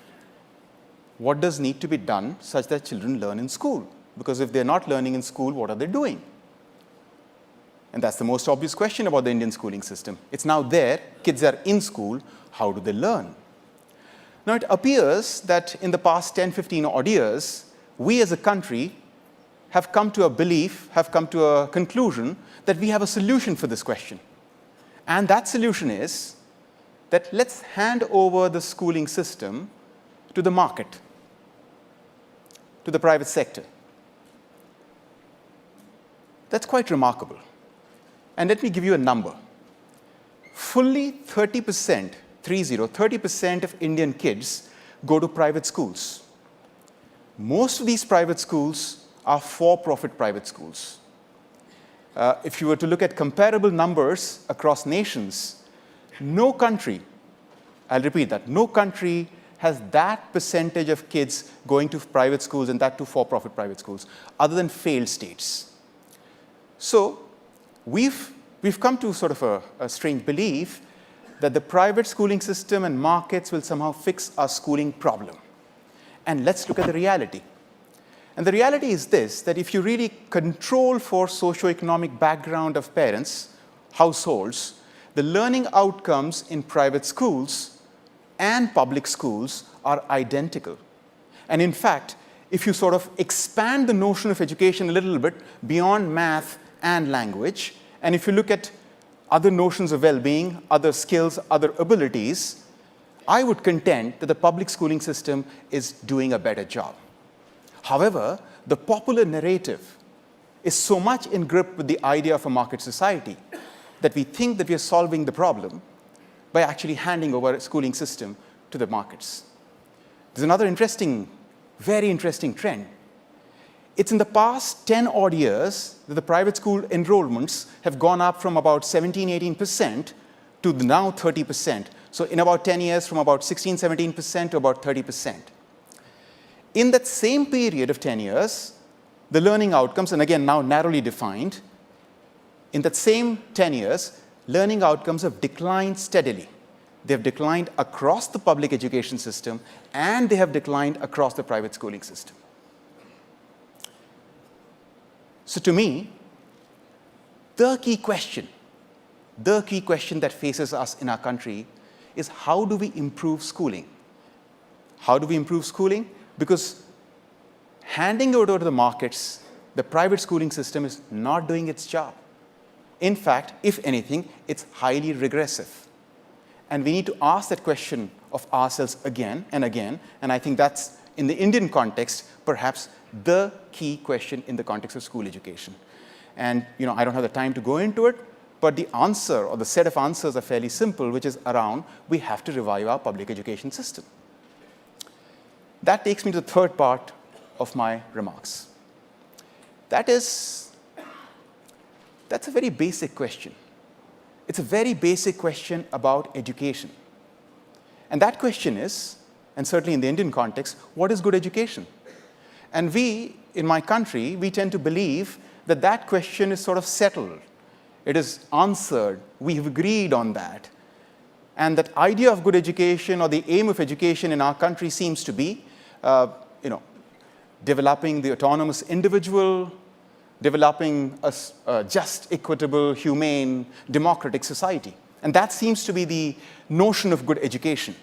What does need to be done such that children learn in school? Because if they're not learning in school, what are they doing? And that's the most obvious question about the Indian schooling system. It's now there, kids are in school, how do they learn? Now it appears that in the past 10, 15 odd years, we as a country have come to a belief, have come to a conclusion that we have a solution for this question. And that solution is that let's hand over the schooling system to the market, to the private sector. That's quite remarkable. And let me give you a number. Fully 30%, 30% of Indian kids go to private schools. Most of these private schools are for-profit private schools. If you were to look at comparable numbers across nations, no country, I'll repeat that, no country has that percentage of kids going to private schools, and that to for-profit private schools, other than failed states. So we've come to sort of a strange belief that the private schooling system and markets will somehow fix our schooling problem. And let's look at the reality. And the reality is this, that if you really control for socioeconomic background of parents, households, the learning outcomes in private schools and public schools are identical. And in fact, if you sort of expand the notion of education a little bit beyond math and language, and if you look at other notions of well-being, other skills, other abilities, I would contend that the public schooling system is doing a better job. However, the popular narrative is so much in grip with the idea of a market society that we think that we are solving the problem by actually handing over a schooling system to the markets. There's another interesting, very interesting trend. It's in the past 10 odd years that the private school enrollments have gone up from about 17-18% to now 30%. So in about 10 years, from about 16-17% to about 30%. In that same period of 10 years, the learning outcomes, and again now narrowly defined, in that same 10 years, learning outcomes have declined steadily. They have declined across the public education system, and they have declined across the private schooling system. So to me, the key question that faces us in our country is how do we improve schooling? How do we improve schooling? Because handing over to the markets, the private schooling system is not doing its job. In fact, if anything, it's highly regressive. And we need to ask that question of ourselves again and again, and I think that's, in the Indian context, perhaps the key question in the context of school education. And I don't have the time to go into it, but the answer, or the set of answers, are fairly simple, which is around we have to revive our public education system. That takes me to the third part of my remarks. That's a very basic question. It's a very basic question about education. And that question is, and certainly in the Indian context, what is good education? And we, in my country, we tend to believe that that question is sort of settled. It is answered. We have agreed on that. And that idea of good education, or the aim of education in our country, seems to be developing the autonomous individual, developing a just, equitable, humane, democratic society. And that seems to be the notion of good education.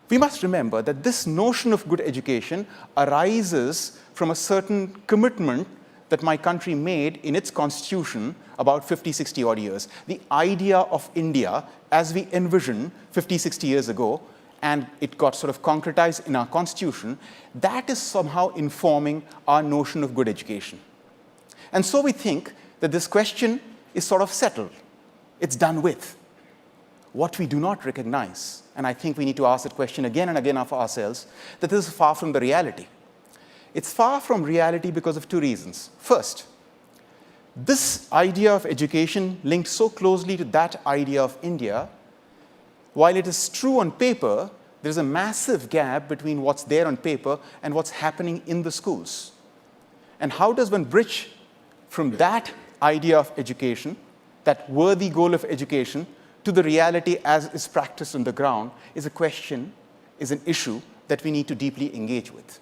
We must remember that this notion of good education arises from a certain commitment that my country made in its constitution about 50, 60 odd years. The idea of India as we envisioned 50, 60 years ago, and it got sort of concretized in our constitution, that is somehow informing our notion of good education. And so we think that this question is sort of settled. It's done with. What we do not recognize, and I think we need to ask that question again and again of ourselves, that this is far from the reality. It's far from reality because of two reasons. First, this idea of education linked so closely to that idea of India, while it is true on paper, there's a massive gap between what's there on paper and what's happening in the schools. And how does one bridge from that idea of education that worthy goal of education to the reality as is practiced on the ground is a question, is an issue that we need to deeply engage with.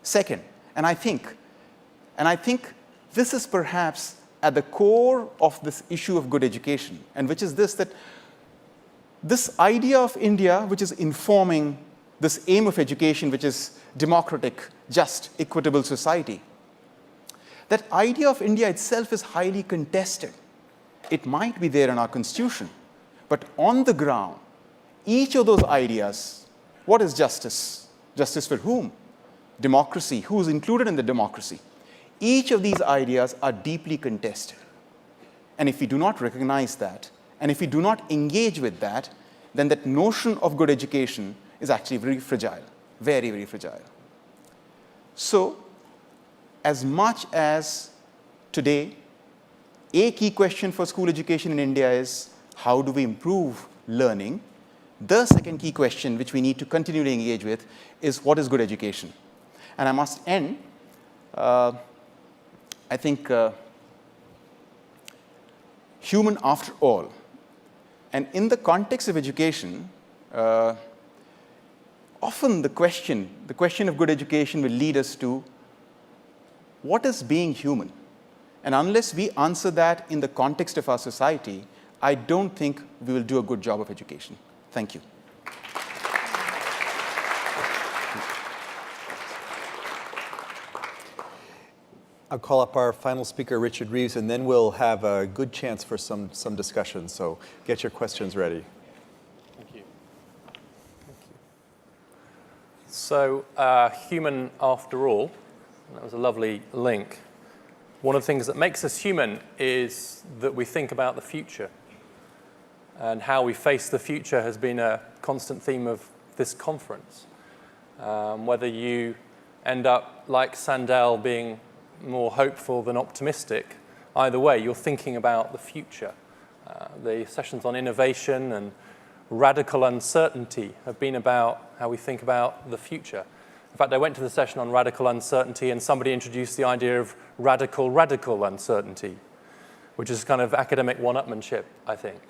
Second, and I think this is perhaps at the core of this issue of good education, and which is this, that this idea of India, which is informing this aim of education, which is democratic, just, equitable society, that idea of India itself is highly contested. It might be there in our constitution, but on the ground, each of those ideas, what is justice? Justice for whom? Democracy, who is included in the democracy? Each of these ideas are deeply contested. And if we do not recognize that, and if we do not engage with that, then that notion of good education is actually very fragile, very, very fragile. So, as much as today, a key question for school education in India is, how do we improve learning? The second key question, which we need to continue to engage with, is what is good education? And I must end, I think, human after all. And in the context of education, often the question of good education will lead us to what is being human? And unless we answer that in the context of our society, I don't think we will do a good job of education. Thank you. I'll call up our final speaker, Richard Reeves, and then we'll have a good chance for some discussion. So get your questions ready. Thank you. So, human after all, that was a lovely link. One of the things that makes us human is that we think about the future. And how we face the future has been a constant theme of this conference. Whether you end up, like Sandel, being more hopeful than optimistic, either way, you're thinking about the future. The sessions on innovation and radical uncertainty have been about how we think about the future. In fact, I went to the session on radical uncertainty and somebody introduced the idea of radical uncertainty, which is kind of academic one-upmanship, I think.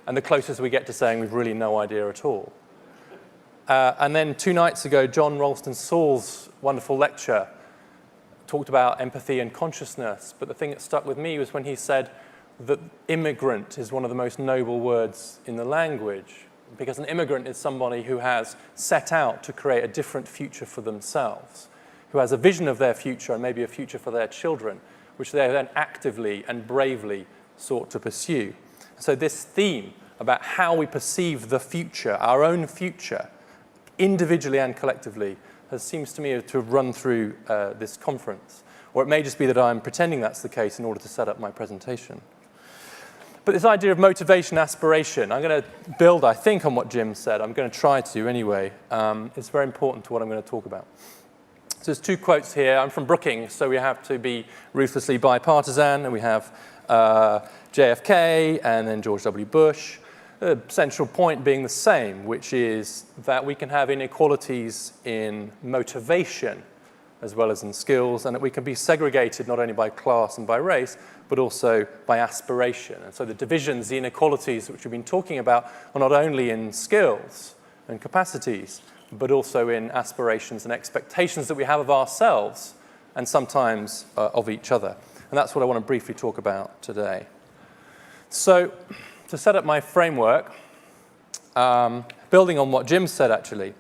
And the closest we get to saying we've really no idea at all. And then 2 nights ago, John Ralston Saul's wonderful lecture talked about empathy and consciousness, but the thing that stuck with me was when he said that immigrant is one of the most noble words in the language, because an immigrant is somebody who has set out to create a different future for themselves, who has a vision of their future and maybe a future for their children, which they then actively and bravely sought to pursue. So this theme about how we perceive the future, our own future, individually and collectively, seems to me to have run through this conference. Or it may just be that I'm pretending that's the case in order to set up my presentation. But this idea of motivation, aspiration, I'm going to build, I think, on what Jim said. I'm going to try to anyway. It's very important to what I'm going to talk about. So there's 2 quotes here. I'm from Brookings, so we have to be ruthlessly bipartisan. And we have JFK and then George W. Bush. The central point being the same, which is that we can have inequalities in motivation as well as in skills, and that we can be segregated not only by class and by race, but also by aspiration. And so the divisions, the inequalities which we've been talking about are not only in skills and capacities, but also in aspirations and expectations that we have of ourselves and sometimes of each other. And that's what I want to briefly talk about today. So, to set up my framework, building on what Jim said actually,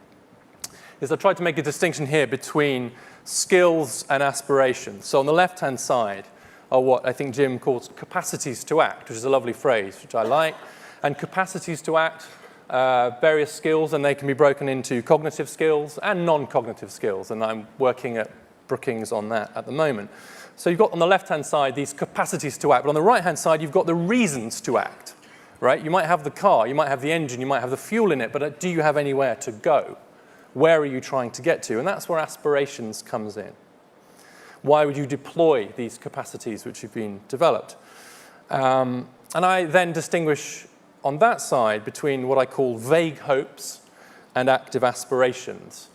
is I tried to make a distinction here between skills and aspirations. So on the left-hand side are what I think Jim calls capacities to act, which is a lovely phrase, which I like. And capacities to act, various skills, and they can be broken into cognitive skills and non-cognitive skills. And I'm working at Brookings on that at the moment. So you've got on the left-hand side these capacities to act, but on the right-hand side you've got the reasons to act. Right? You might have the car, you might have the engine, you might have the fuel in it, but do you have anywhere to go? Where are you trying to get to? And that's where aspirations comes in. Why would you deploy these capacities which have been developed? And I then distinguish on that side between what I call vague hopes and active aspirations.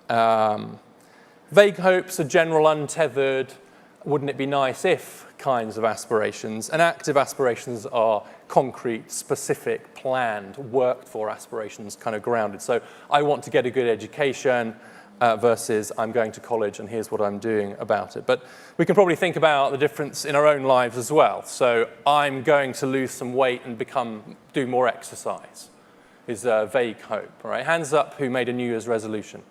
Vague hopes are general, untethered, wouldn't it be nice if kinds of aspirations. And active aspirations are concrete, specific, planned, worked for aspirations, kind of grounded. So I want to get a good education versus I'm going to college and here's what I'm doing about it. But we can probably think about the difference in our own lives as well. So I'm going to lose some weight and do more exercise is a vague hope. All right? Hands up who made a New Year's resolution.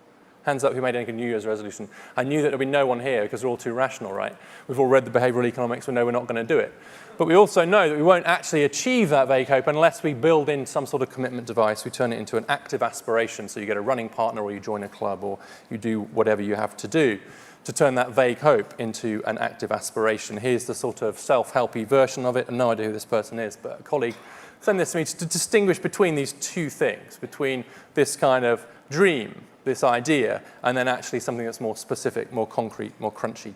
Hands up who made a New Year's resolution. I knew that there'd be no one here because we're all too rational, right? We've all read the behavioral economics. We know we're not going to do it. But we also know that we won't actually achieve that vague hope unless we build in some sort of commitment device. We turn it into an active aspiration. So you get a running partner or you join a club or you do whatever you have to do to turn that vague hope into an active aspiration. Here's the sort of self-helpy version of it. I have no idea who this person is, but a colleague sent this to me to distinguish between these two things, between this kind of dream, this idea, and then actually something that's more specific, more concrete, more crunchy,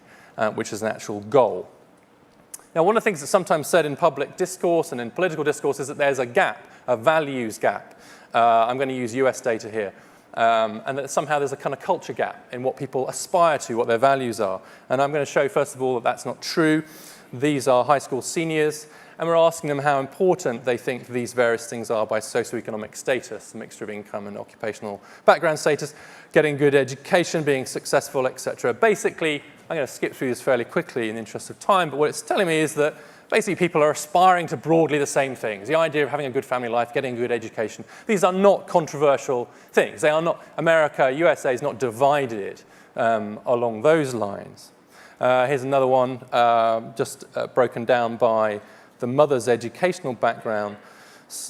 which is an actual goal. Now, one of the things that's sometimes said in public discourse and in political discourse is that there's a gap, a values gap. I'm going to use US data here. And that somehow there's a kind of culture gap in what people aspire to, what their values are. And I'm going to show, first of all, that that's not true. These are high school seniors. And we're asking them how important they think these various things are by socioeconomic status, mixture of income and occupational background status, getting good education, being successful, etc. Basically, I'm going to skip through this fairly quickly in the interest of time, but what it's telling me is that basically people are aspiring to broadly the same things. The idea of having a good family life, getting a good education, these are not controversial things. They are not, America, USA is not divided along those lines. Here's another one, just broken down by the mother's educational background.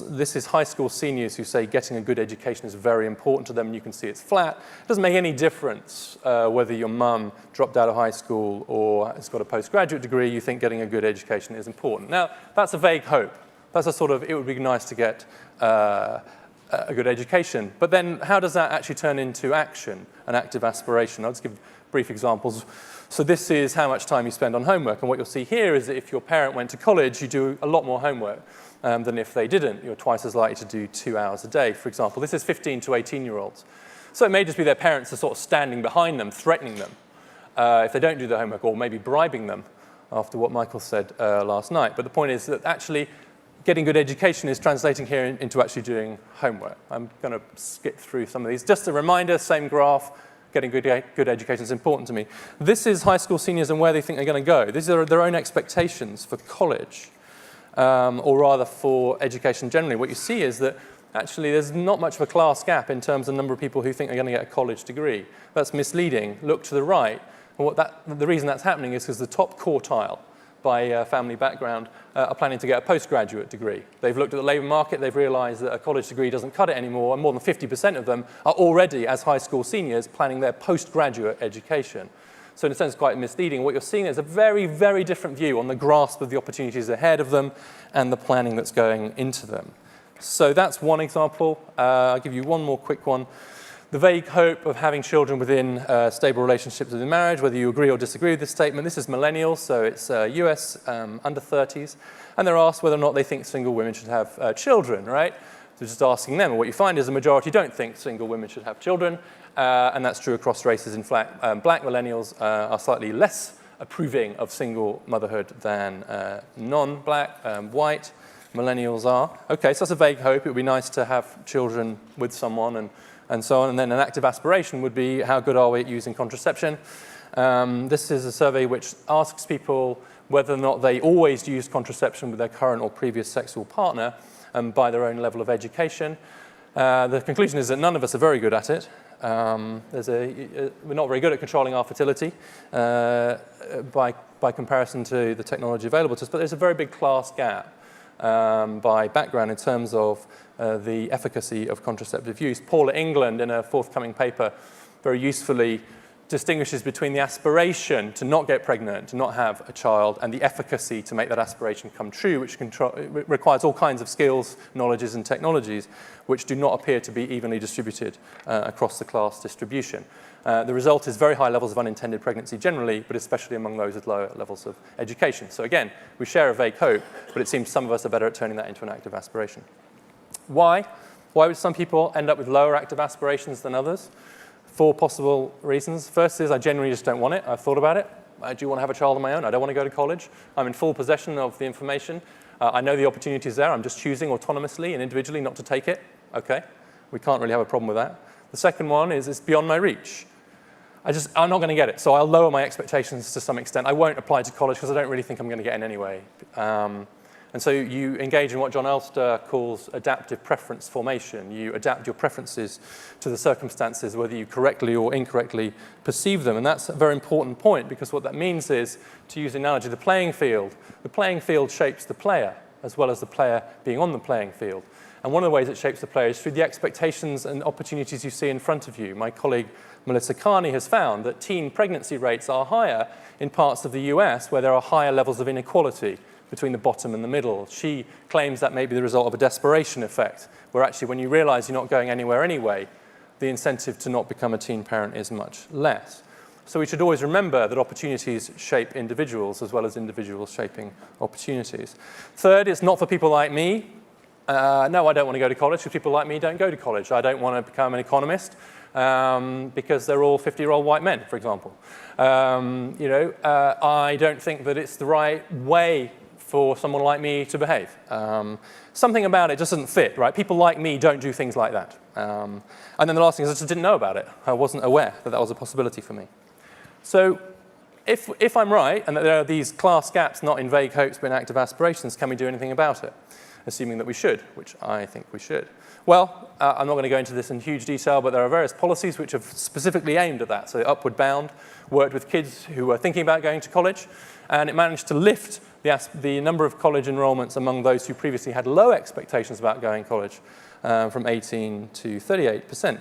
This is high school seniors who say getting a good education is very important to them, and you can see it's flat. It doesn't make any difference whether your mum dropped out of high school or has got a postgraduate degree. You think getting a good education is important. Now, that's a vague hope. That's a sort of, it would be nice to get a good education. But then how does that actually turn into action, an active aspiration? I'll just give brief examples. So this is how much time you spend on homework. And what you'll see here is that if your parent went to college, you do a lot more homework than if they didn't. You're twice as likely to do 2 hours a day, for example. This is 15 to 18-year-olds. So it may just be their parents are sort of standing behind them, threatening them if they don't do the homework, or maybe bribing them after what Michael said last night. But the point is that actually getting good education is translating here into actually doing homework. I'm going to skip through some of these. Just a reminder, same graph. Getting good education is important to me. This is high school seniors and where they think they're going to go. These are their own expectations for college, or rather for education generally. What you see is that actually there's not much of a class gap in terms of the number of people who think they're going to get a college degree. That's misleading. Look to the right. And the reason that's happening is because the top quartile by family background are planning to get a postgraduate degree. They've looked at the labour market, they've realised that a college degree doesn't cut it anymore, and more than 50% of them are already, as high school seniors, planning their postgraduate education. So in a sense, quite misleading. What you're seeing is a very, very different view on the grasp of the opportunities ahead of them and the planning that's going into them. So that's one example. I'll give you one more quick one. The vague hope of having children within stable relationships within marriage, whether you agree or disagree with this statement. This is millennials, so it's US under 30s, and they're asked whether or not they think single women should have children, right? So just asking them, and what you find is the majority don't think single women should have children, and that's true across races. In fact, black millennials are slightly less approving of single motherhood than non-black, white millennials are. Okay, so that's a vague hope. It would be nice to have children with someone and so on. And then an active aspiration would be, how good are we at using contraception? This is a survey which asks people whether or not they always use contraception with their current or previous sexual partner by their own level of education. The conclusion is that none of us are very good at it. We're not very good at controlling our fertility by comparison to the technology available to us, but there's a very big class gap by background in terms of the efficacy of contraceptive use. Paula England, in a forthcoming paper, very usefully distinguishes between the aspiration to not get pregnant, to not have a child, and the efficacy to make that aspiration come true, which requires all kinds of skills, knowledges, and technologies, which do not appear to be evenly distributed across the class distribution. The result is very high levels of unintended pregnancy generally, but especially among those with lower levels of education. So again, we share a vague hope, but it seems some of us are better at turning that into an active aspiration. Why? Why would some people end up with lower active aspirations than others? 4 possible reasons. First is I genuinely just don't want it. I've thought about it. I do want to have a child of my own. I don't want to go to college. I'm in full possession of the information. I know the opportunity is there. I'm just choosing autonomously and individually not to take it. Okay, we can't really have a problem with that. The second one is it's beyond my reach. I'm not going to get it, so I'll lower my expectations to some extent. I won't apply to college because I don't really think I'm going to get in anyway. And so you engage in what John Elster calls adaptive preference formation. You adapt your preferences to the circumstances, whether you correctly or incorrectly perceive them. And that's a very important point, because what that means is, to use the analogy, the playing field shapes the player, as well as the player being on the playing field. And one of the ways it shapes the player is through the expectations and opportunities you see in front of you. My colleague Melissa Carney has found that teen pregnancy rates are higher in parts of the US where there are higher levels of inequality between the bottom and the middle. She claims that may be the result of a desperation effect, where actually when you realize you're not going anywhere anyway, the incentive to not become a teen parent is much less. So we should always remember that opportunities shape individuals as well as individuals shaping opportunities. Third, it's not for people like me. No, I don't want to go to college because people like me don't go to college. I don't want to become an economist because they're all 50-year-old white men, for example. I don't think that it's the right way for someone like me to behave. Something about it just doesn't fit, right? People like me don't do things like that. And then the last thing is I just didn't know about it. I wasn't aware that that was a possibility for me. So if I'm right, and that there are these class gaps not in vague hopes but in active aspirations, can we do anything about it? Assuming that we should, which I think we should. Well, I'm not going to go into this in huge detail, but there are various policies which have specifically aimed at that. So Upward Bound worked with kids who were thinking about going to college, and it managed to lift the number of college enrollments among those who previously had low expectations about going to college from 18 to 38%.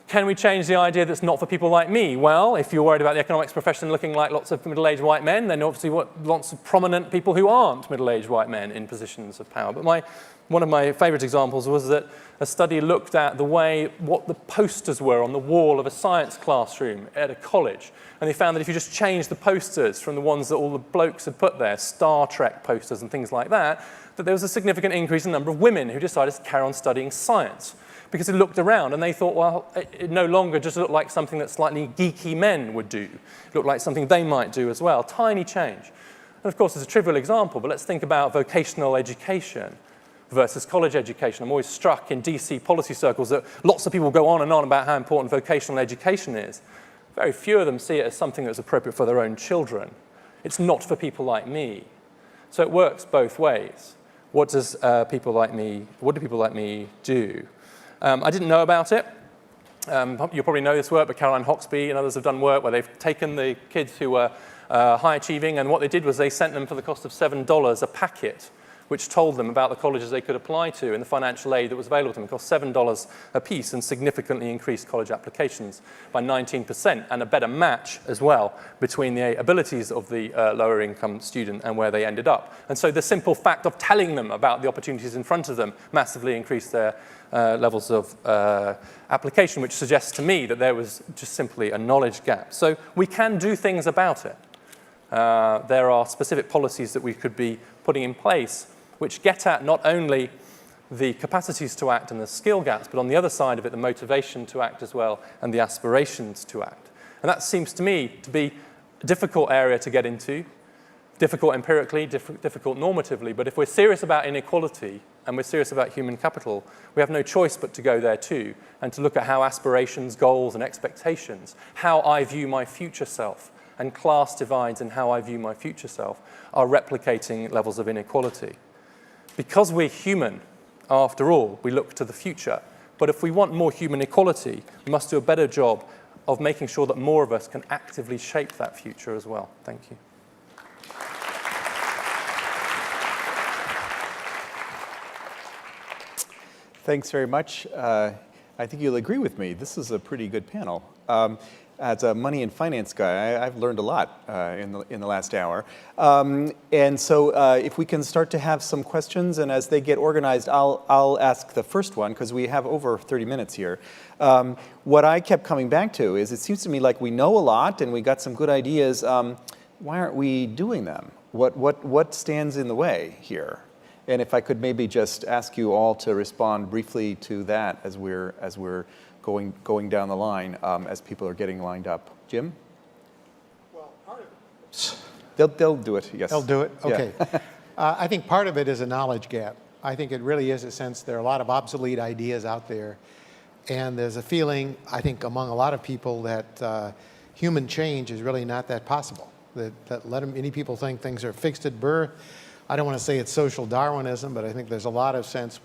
Can we change the idea that's not for people like me? Well, if you're worried about the economics profession looking like lots of middle-aged white men, then obviously lots of prominent people who aren't middle-aged white men in positions of power. But one of my favorite examples was that a study looked at what the posters were on the wall of a science classroom at a college. And they found that if you just changed the posters from the ones that all the blokes had put there, Star Trek posters and things like that, that there was a significant increase in the number of women who decided to carry on studying science. Because it looked around and they thought, well, it no longer just looked like something that slightly geeky men would do. It looked like something they might do as well. Tiny change. And of course, it's a trivial example, but let's think about vocational education versus college education. I'm always struck in DC policy circles that lots of people go on and on about how important vocational education is. Very few of them see it as something that's appropriate for their own children. It's not for people like me. So it works both ways. What do people like me do? I didn't know about it. You'll probably know this work, but Caroline Hoxby and others have done work where they've taken the kids who were high achieving, and what they did was they sent them for the cost of $7 a packet, which told them about the colleges they could apply to and the financial aid that was available to them. It cost $7 a piece and significantly increased college applications by 19%, and a better match as well between the abilities of the lower income student and where they ended up. And so the simple fact of telling them about the opportunities in front of them massively increased their levels of application, which suggests to me that there was just simply a knowledge gap. So we can do things about it. There are specific policies that we could be putting in place which get at not only the capacities to act and the skill gaps, but on the other side of it, the motivation to act as well and the aspirations to act. And that seems to me to be a difficult area to get into, difficult empirically, difficult normatively, but if we're serious about inequality and we're serious about human capital, we have no choice but to go there too, and to look at how aspirations, goals, and expectations, how I view my future self, and class divides in how I view my future self are replicating levels of inequality. Because we're human, after all, we look to the future. But if we want more human equality, we must do a better job of making sure that more of us can actively shape that future as well. Thank you. Thanks very much. I think you'll agree with me. This is a pretty good panel. As a money and finance guy, I've learned a lot in the last hour. And so if we can start to have some questions, and as they get organized, I'll ask the first one, because we have over 30 minutes here. What I kept coming back to is, it seems to me like we know a lot and we got some good ideas. Why aren't we doing them? What stands in the way here? And if I could maybe just ask you all to respond briefly to that as we're going down the line, as people are getting lined up. Jim? Well, part of They'll do it, yes. They'll do it? Yeah. Okay. I think part of it is a knowledge gap. I think it really is a sense there are a lot of obsolete ideas out there. And there's a feeling, I think, among a lot of people that human change is really not that possible. That many people think things are fixed at birth. I don't want to say it's social Darwinism, but I think there's a lot of sense.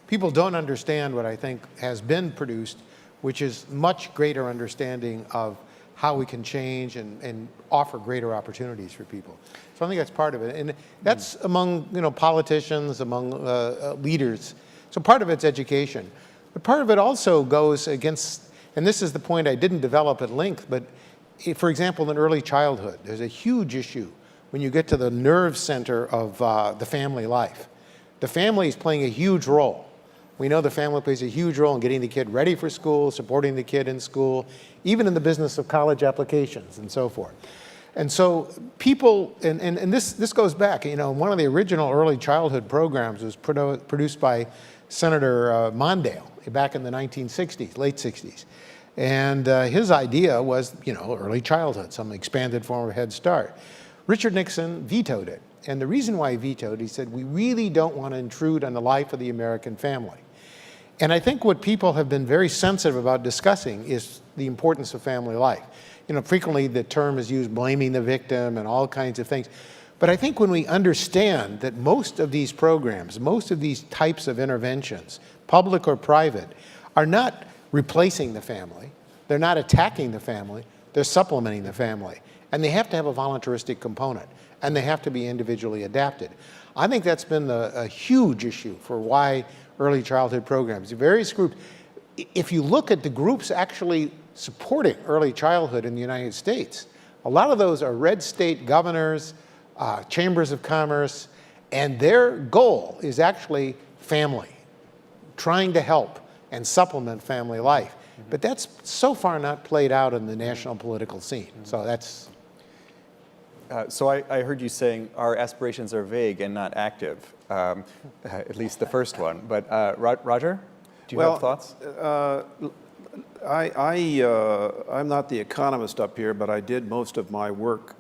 People don't understand what I think has been produced, which is much greater understanding of how we can change and offer greater opportunities for people. So I think that's part of it. And that's among politicians, among leaders. So part of it's education. But part of it also goes against, and this is the point I didn't develop at length, but for example, in early childhood, there's a huge issue when you get to the nerve center of the family life. The family is playing a huge role. We know the family plays a huge role in getting the kid ready for school, supporting the kid in school, even in the business of college applications and so forth. And so people, and this goes back, one of the original early childhood programs was produced by Senator Mondale back in the 1960s, late 60s. And his idea was, early childhood, some expanded form of Head Start. Richard Nixon vetoed it. And the reason why he vetoed, he said, we really don't want to intrude on the life of the American family. And I think what people have been very sensitive about discussing is the importance of family life. Frequently the term is used blaming the victim and all kinds of things. But I think when we understand that most of these programs, most of these types of interventions, public or private, are not replacing the family, they're not attacking the family, they're supplementing the family. And they have to have a voluntaristic component, and they have to be individually adapted. I think that's been a huge issue for why early childhood programs, various groups. If you look at the groups actually supporting early childhood in the United States, a lot of those are red state governors, chambers of commerce, and their goal is actually family, trying to help and supplement family life. But that's so far not played out in the national political scene. So that's... So I heard you saying our aspirations are vague and not active, at least the first one. But Roger, do you have thoughts? I'm not the economist up here, but I did most of my work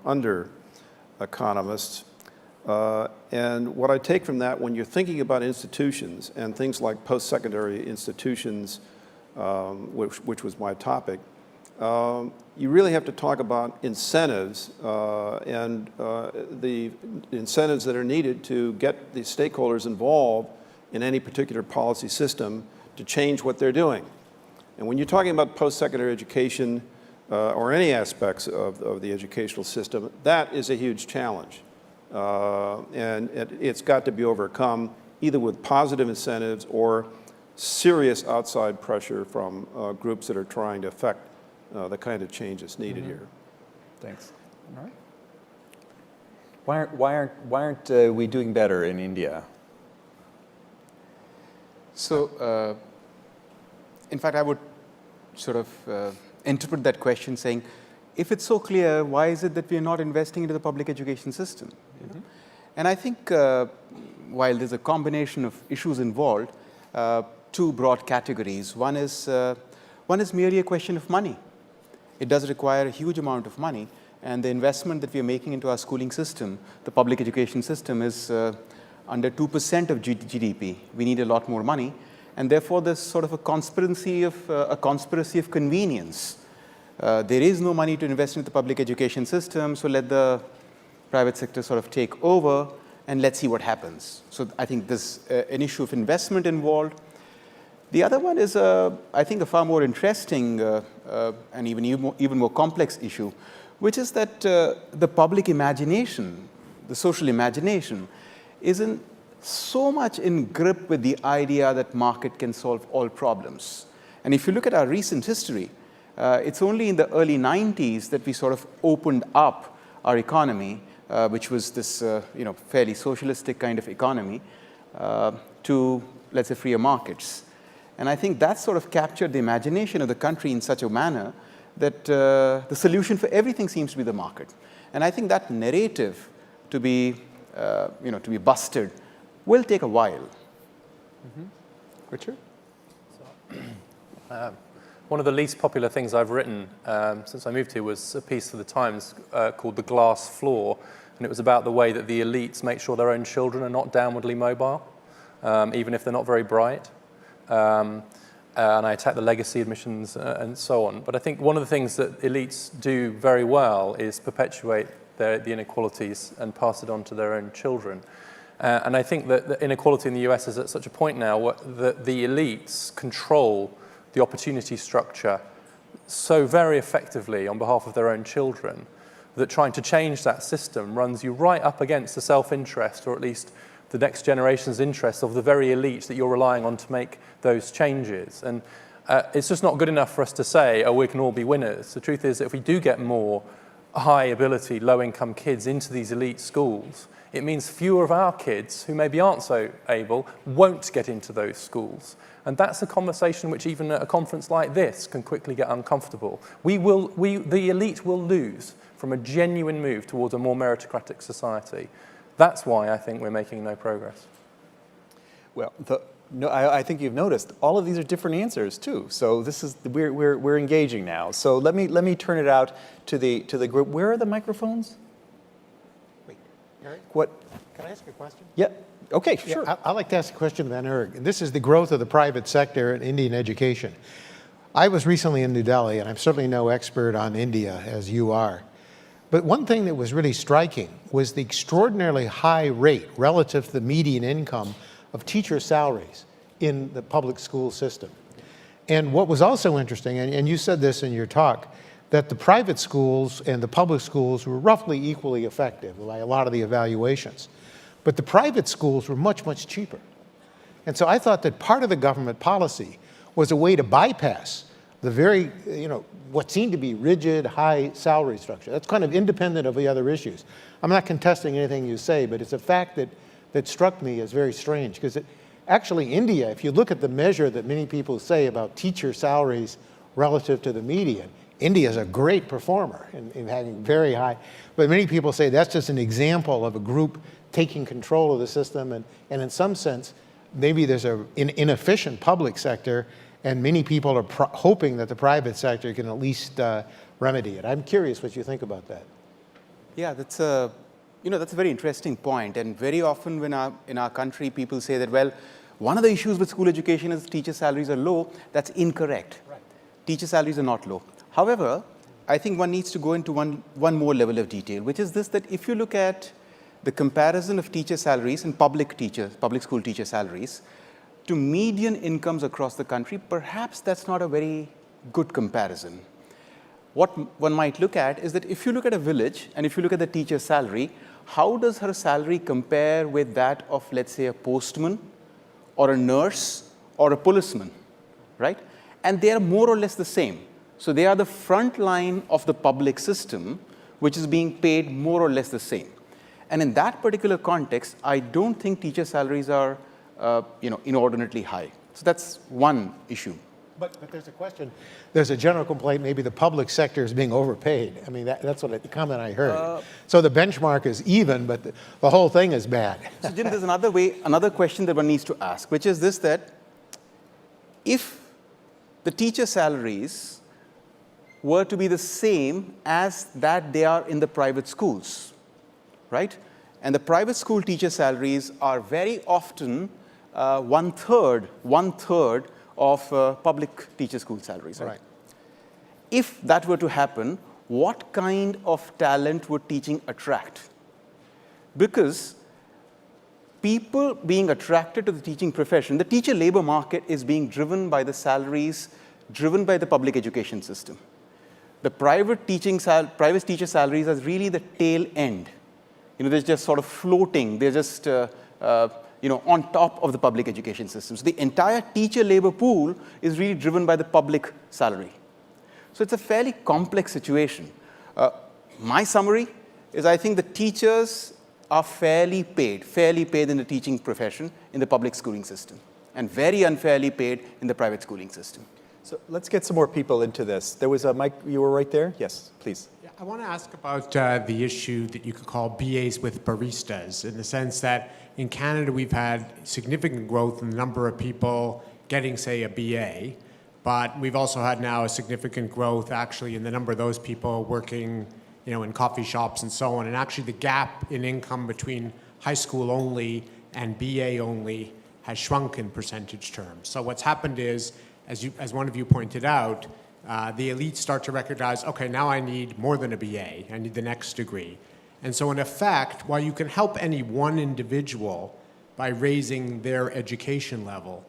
under economists. And what I take from that, when you're thinking about institutions and things like post-secondary institutions, which was my topic, you really have to talk about incentives and the incentives that are needed to get the stakeholders involved in any particular policy system to change what they're doing. And when you're talking about post-secondary education or any aspects of the educational system, that is a huge challenge. And it's got to be overcome either with positive incentives or serious outside pressure from groups that are trying to affect the kind of change that's needed here. Thanks. All right. Why aren't we doing better in India? So, in fact, I would sort of interpret that question saying, if it's so clear, why is it that we are not investing into the public education system? And I think while there's a combination of issues involved, two broad categories. One is merely a question of money. It does require a huge amount of money, and the investment that we are making into our schooling system, the public education system, is under 2% of GDP. We need a lot more money, and therefore there's sort of a conspiracy of convenience. There is no money to invest in the public education system, so let the private sector sort of take over, and let's see what happens. So I think there's an issue of investment involved. The other one is, I think, a far more interesting and even more complex issue, which is that the public imagination, the social imagination, isn't so much in grip with the idea that market can solve all problems. And if you look at our recent history, it's only in the early 90s that we sort of opened up our economy, which was this fairly socialistic kind of economy, to, let's say, freer markets. And I think that sort of captured the imagination of the country in such a manner that the solution for everything seems to be the market. And I think that narrative to be busted will take a while. Richard? One of the least popular things I've written since I moved here was a piece for the Times called The Glass Floor, and it was about the way that the elites make sure their own children are not downwardly mobile, even if they're not very bright. And I attack the legacy admissions and so on. But I think one of the things that elites do very well is perpetuate the inequalities and pass it on to their own children. And I think that the inequality in the US is at such a point now that the elites control the opportunity structure so very effectively on behalf of their own children that trying to change that system runs you right up against the self-interest, or at least the next generation's interest of the very elite that you're relying on to make those changes. And it's just not good enough for us to say, oh, we can all be winners. The truth is that if we do get more high-ability, low-income kids into these elite schools, it means fewer of our kids, who maybe aren't so able, won't get into those schools. And that's a conversation which even at a conference like this can quickly get uncomfortable. The elite will lose from a genuine move towards a more meritocratic society. That's why I think we're making no progress. Well, I think you've noticed all of these are different answers too. So this is we're engaging now. So let me turn it out to the group. Where are the microphones? Wait, Eric? What? Can I ask a question? Yeah. Okay. Sure. Yeah, I'd like to ask a question of Anurag. This is the growth of the private sector in Indian education. I was recently in New Delhi, and I'm certainly no expert on India as you are. But one thing that was really striking was the extraordinarily high rate relative to the median income of teacher salaries in the public school system. And what was also interesting, and you said this in your talk, that the private schools and the public schools were roughly equally effective by a lot of the evaluations. But the private schools were much, much cheaper. And so I thought that part of the government policy was a way to bypass the very, what seemed to be rigid, high salary structure. That's kind of independent of the other issues. I'm not contesting anything you say, but it's a fact that struck me as very strange, because actually India, if you look at the measure that many people say about teacher salaries relative to the median, India is a great performer in having very high, but many people say that's just an example of a group taking control of the system, and in some sense, maybe there's an inefficient public sector, and many people are hoping that the private sector can at least remedy it. I'm curious what you think about that. Yeah, that's a very interesting point. And very often in our country, people say that, well, one of the issues with school education is teacher salaries are low. That's incorrect. Right. Teacher salaries are not low. However, I think one needs to go into one more level of detail, which is this, that if you look at the comparison of teacher salaries and public school teacher salaries to median incomes across the country, perhaps that's not a very good comparison. What one might look at is that if you look at a village and if you look at the teacher's salary, how does her salary compare with that of, let's say, a postman or a nurse or a policeman, right? And they are more or less the same. So they are the front line of the public system, which is being paid more or less the same. And in that particular context, I don't think teacher salaries are inordinately high. So that's one issue. But there's a question. There's a general complaint maybe the public sector is being overpaid. I mean, that's what the comment I heard. So the benchmark is even, but the whole thing is bad. So Jim, there's another question that one needs to ask, which is this, that if the teacher salaries were to be the same as that they are in the private schools, right? And the private school teacher salaries are very often one third of public teacher school salaries, right? If that were to happen, what kind of talent would teaching attract? Because people being attracted to the teaching profession, the teacher labor market is being driven by the salaries driven by the public education system. The private teacher salaries are really the tail end. They're just sort of floating. They're just on top of the public education system. So the entire teacher labor pool is really driven by the public salary. So it's a fairly complex situation. My summary is I think the teachers are fairly paid in the teaching profession in the public schooling system, and very unfairly paid in the private schooling system. So let's get some more people into this. There was a mic, you were right there? Yes, please. Yeah, I want to ask about the issue that you could call BAs with baristas, in the sense that in Canada we've had significant growth in the number of people getting, say, a BA, but we've also had now a significant growth actually in the number of those people working, in coffee shops and so on. And actually the gap in income between high school only and BA only has shrunk in percentage terms. So what's happened is, as one of you pointed out, the elites start to recognize, okay, now I need more than a BA, I need the next degree. And so in effect, while you can help any one individual by raising their education level,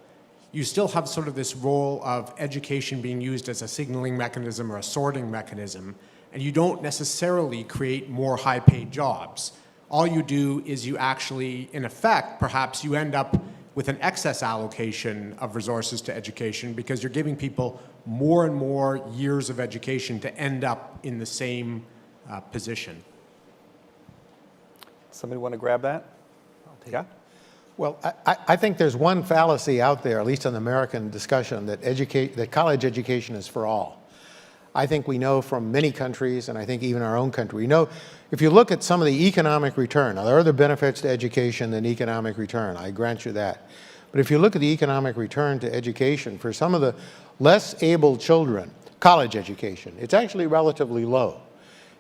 you still have sort of this role of education being used as a signaling mechanism or a sorting mechanism, and you don't necessarily create more high-paid jobs. All you do is you actually, in effect, perhaps you end up with an excess allocation of resources to education because you're giving people more and more years of education to end up in the same position. Somebody want to grab that? Yeah? Well, I think there's one fallacy out there, at least in the American discussion, that college education is for all. I think we know from many countries, and I think even our own country, we know if you look at some of the economic return, now there are other benefits to education than economic return, I grant you that. But if you look at the economic return to education, for some of the less able children, college education, it's actually relatively low.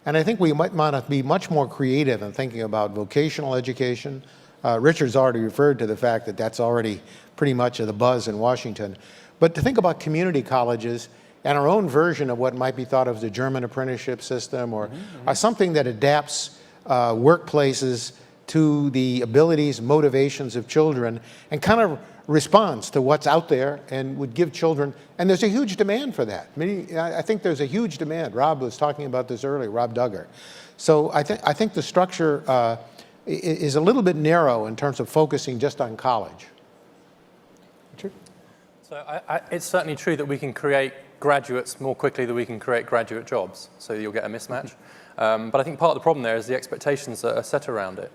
And I think we might want to be much more creative in thinking about vocational education. Richard's already referred to the fact that that's already pretty much the buzz in Washington. But to think about community colleges and our own version of what might be thought of as a German apprenticeship system or something that adapts workplaces to the abilities, motivations of children and kind of responds to what's out there and would give children, and there's a huge demand for that. I think there's a huge demand. Rob was talking about this earlier, Rob Duggar. So I think the structure is a little bit narrow in terms of focusing just on college. Richard? So it's certainly true that we can create graduates more quickly than we can create graduate jobs, so you'll get a mismatch. But I think part of the problem there is the expectations that are set around it.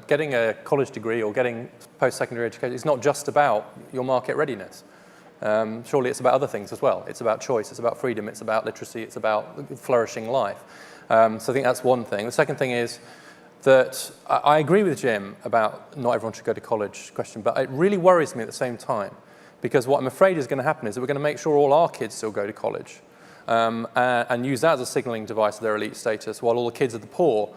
Getting a college degree or getting post-secondary education is not just about your market readiness. Surely it's about other things as well. It's about choice, it's about freedom, it's about literacy, it's about flourishing life. So I think that's one thing. The second thing is that I agree with Jim about not everyone should go to college question, but it really worries me at the same time, because what I'm afraid is going to happen is that we're going to make sure all our kids still go to college and use that as a signaling device of their elite status, while all the kids of the poor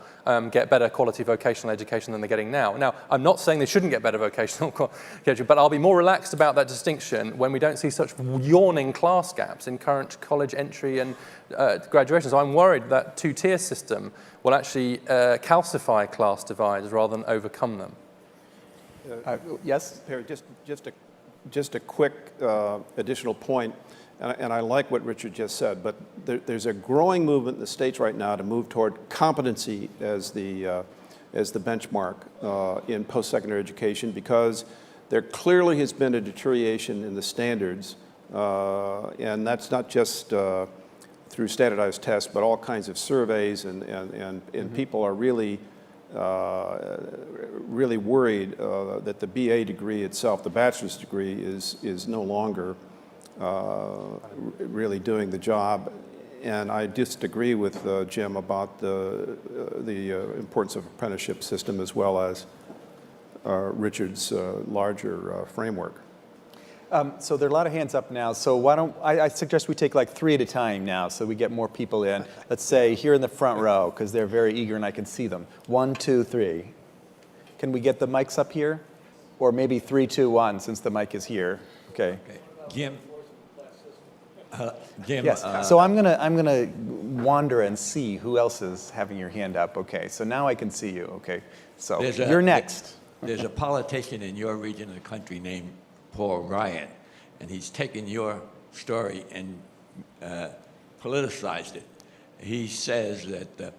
get better quality vocational education than they're getting now. Now, I'm not saying they shouldn't get better vocational education, but I'll be more relaxed about that distinction when we don't see such yawning class gaps in current college entry and graduation. So I'm worried that two-tier system will actually calcify class divides rather than overcome them. Yes? Perry, just a quick additional point, and I like what Richard just said, but there's a growing movement in the states right now to move toward competency as the benchmark in post-secondary education, because there clearly has been a deterioration in the standards, and that's not just through standardized tests, but all kinds of surveys, and people are really really worried that the BA degree itself, the bachelor's degree, is no longer really doing the job. And I disagree with Jim about the importance of apprenticeship system as well as Richard's larger framework. So there are a lot of hands up now. So why don't I suggest we take like 3 at a time now, so we get more people in. Let's say here in the front row, because they're very eager and I can see them. 1, 2, 3. Can we get the mics up here, or maybe 3, 2, 1, since the mic is here? Okay. Jim. Jim. Yes. So I'm gonna wander and see who else is having your hand up. Okay. So now I can see you. Okay. So you're next. There's a politician in your region of the country named Paul Ryan, and he's taken your story and politicized it. He says that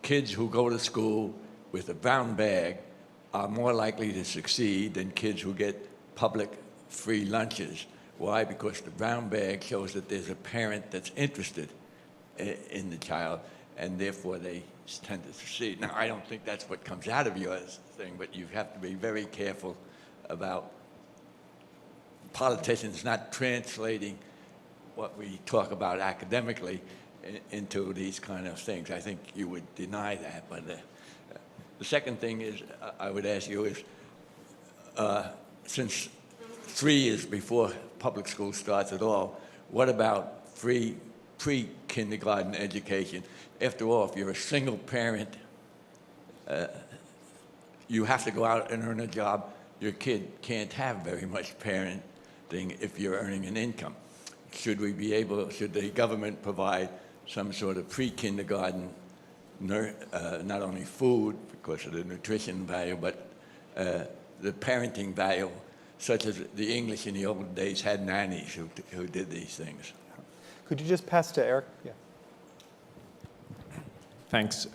kids who go to school with a brown bag are more likely to succeed than kids who get public free lunches. Why? Because the brown bag shows that there's a parent that's interested in the child, and therefore they tend to succeed. Now, I don't think that's what comes out of your thing, but you have to be very careful about politicians not translating what we talk about academically into these kind of things. I think you would deny that. But the second thing is, I would ask you is, since 3 years before public school starts at all, what about free pre-kindergarten education? After all, if you're a single parent, you have to go out and earn a job. Your kid can't have very much parenting if you're earning an income. Should the government provide some sort of pre-kindergarten, not only food because of the nutrition value, but the parenting value, such as the English in the old days had nannies who did these things? Could you just pass to Eric? Yeah. Thanks.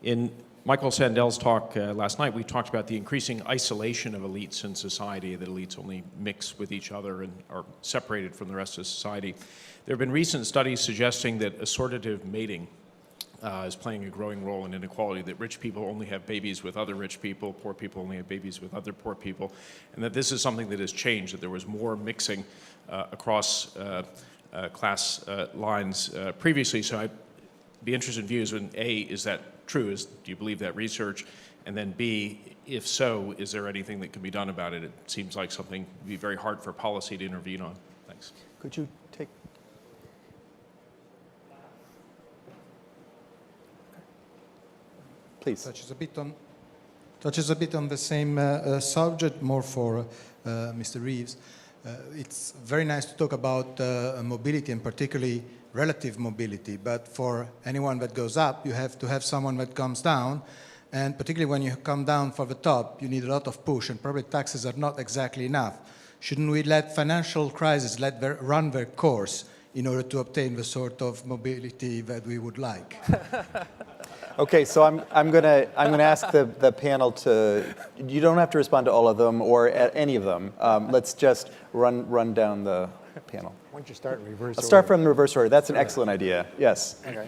In Michael Sandel's talk last night, we talked about the increasing isolation of elites in society, that elites only mix with each other and are separated from the rest of society. There have been recent studies suggesting that assortative mating is playing a growing role in inequality, that rich people only have babies with other rich people, poor people only have babies with other poor people, and that this is something that has changed, that there was more mixing across class lines previously. So I'd be interested in views on A, is that true? Do you believe that research? And then B, if so, is there anything that can be done about it? It seems like something would be very hard for policy to intervene on. Thanks. Could you take? Please. Touches a bit on the same subject, more for Mr. Reeves. It's very nice to talk about mobility, and particularly relative mobility, but for anyone that goes up, you have to have someone that comes down, and particularly when you come down for the top, you need a lot of push, and probably taxes are not exactly enough. Shouldn't we let financial crises run their course in order to obtain the sort of mobility that we would like? Okay, so I'm gonna ask the panel to. You don't have to respond to all of them or any of them. Let's just run down the panel. Why don't you start in reverse order? I'll start from the reverse order. That's an excellent idea. Yes. Okay.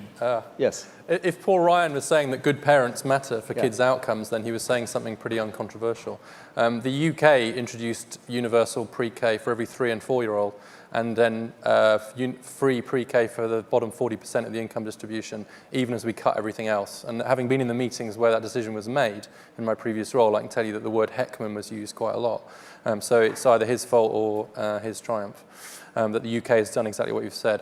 Yes. If Paul Ryan was saying that good parents matter for kids' outcomes, then he was saying something pretty uncontroversial. The UK introduced universal pre-K for every 3- and 4-year-old, and then free pre-K for the bottom 40% of the income distribution, even as we cut everything else. And having been in the meetings where that decision was made in my previous role, I can tell you that the word Heckman was used quite a lot. So it's either his fault or his triumph, that the UK has done exactly what you've said.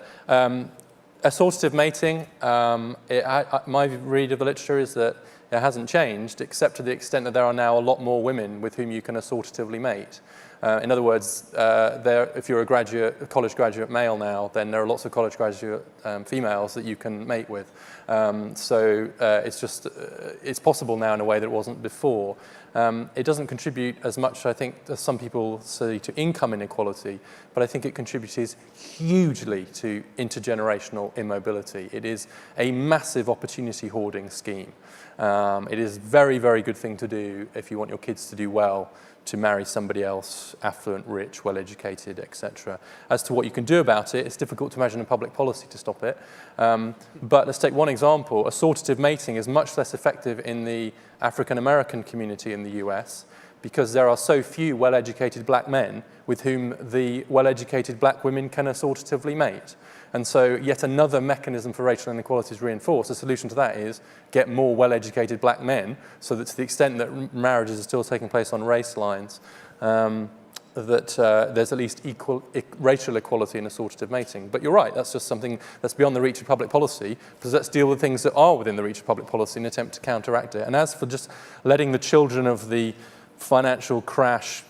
Assortative mating, my read of the literature is that it hasn't changed, except to the extent that there are now a lot more women with whom you can assortatively mate. In other words, if you're a college graduate male now, then there are lots of college graduate females that you can mate with. So it's possible now in a way that it wasn't before. It doesn't contribute as much, I think, as some people say, to income inequality, but I think it contributes hugely to intergenerational immobility. It is a massive opportunity hoarding scheme. It is a very, very good thing to do if you want your kids to do well, to marry somebody else, affluent, rich, well-educated, etc. As to what you can do about it, it's difficult to imagine a public policy to stop it. But let's take one example. Assortative mating is much less effective in the African-American community in the US because there are so few well-educated black men with whom the well-educated black women can assortatively mate. And so yet another mechanism for racial inequality is reinforced. The solution to that is get more well-educated black men, so that to the extent that marriages are still taking place on race lines, that there's at least equal racial equality in assortative mating. But you're right, that's just something that's beyond the reach of public policy, because let's deal with things that are within the reach of public policy in an attempt to counteract it. And as for just letting the children of the financial crash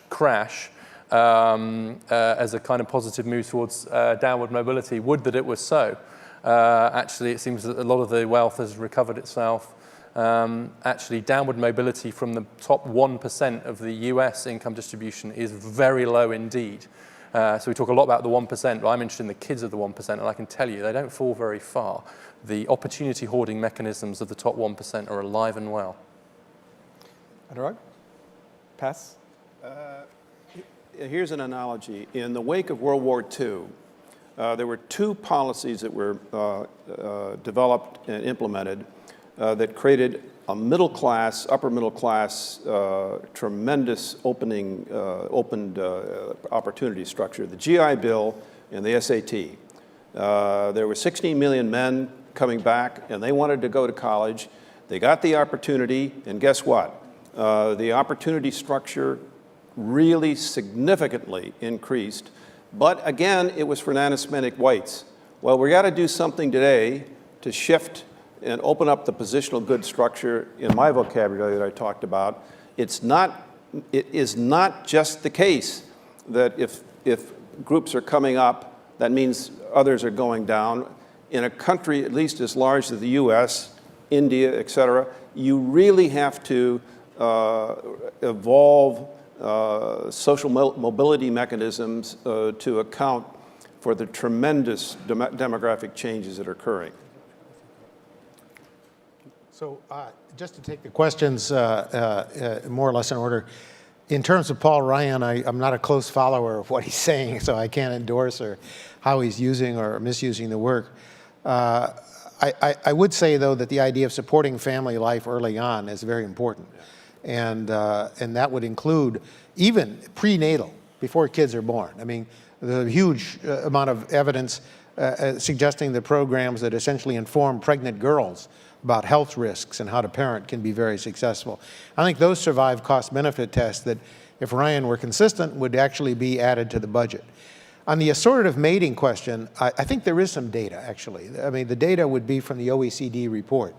as a kind of positive move towards downward mobility, would that it was so. Actually, it seems that a lot of the wealth has recovered itself. Actually, downward mobility from the top 1% of the US income distribution is very low indeed. So we talk a lot about the 1%, but I'm interested in the kids of the 1%, and I can tell you they don't fall very far. The opportunity hoarding mechanisms of the top 1% are alive and well. Anurag? Pass? Here's an analogy. In the wake of World War II, there were two policies that were developed and implemented that created a middle class, upper middle class, tremendous opened opportunity structure, the GI Bill and the SAT. There were 16 million men coming back, and they wanted to go to college. They got the opportunity, and guess what? The opportunity structure really significantly increased But again, it was for non-Hispanic whites. Well, we got to do something today to shift and open up the positional good structure in my vocabulary that I talked about. It is not just the case that if groups are coming up, that means others are going down. In a country at least as large as the US, India, et cetera, you really have to evolve social mobility mechanisms to account for the tremendous demographic changes that are occurring. So just to take the questions more or less in order, in terms of Paul Ryan, I'm not a close follower of what he's saying, so I can't endorse or how he's using or misusing the work. I would say, though, that the idea of supporting family life early on is very important. And that would include even prenatal, before kids are born. I mean, the huge amount of evidence suggesting that programs that essentially inform pregnant girls about health risks and how to parent can be very successful. I think those survive cost-benefit tests that, if Ryan were consistent, would actually be added to the budget. On the assortative mating question, I think there is some data, actually. I mean, the data would be from the OECD report.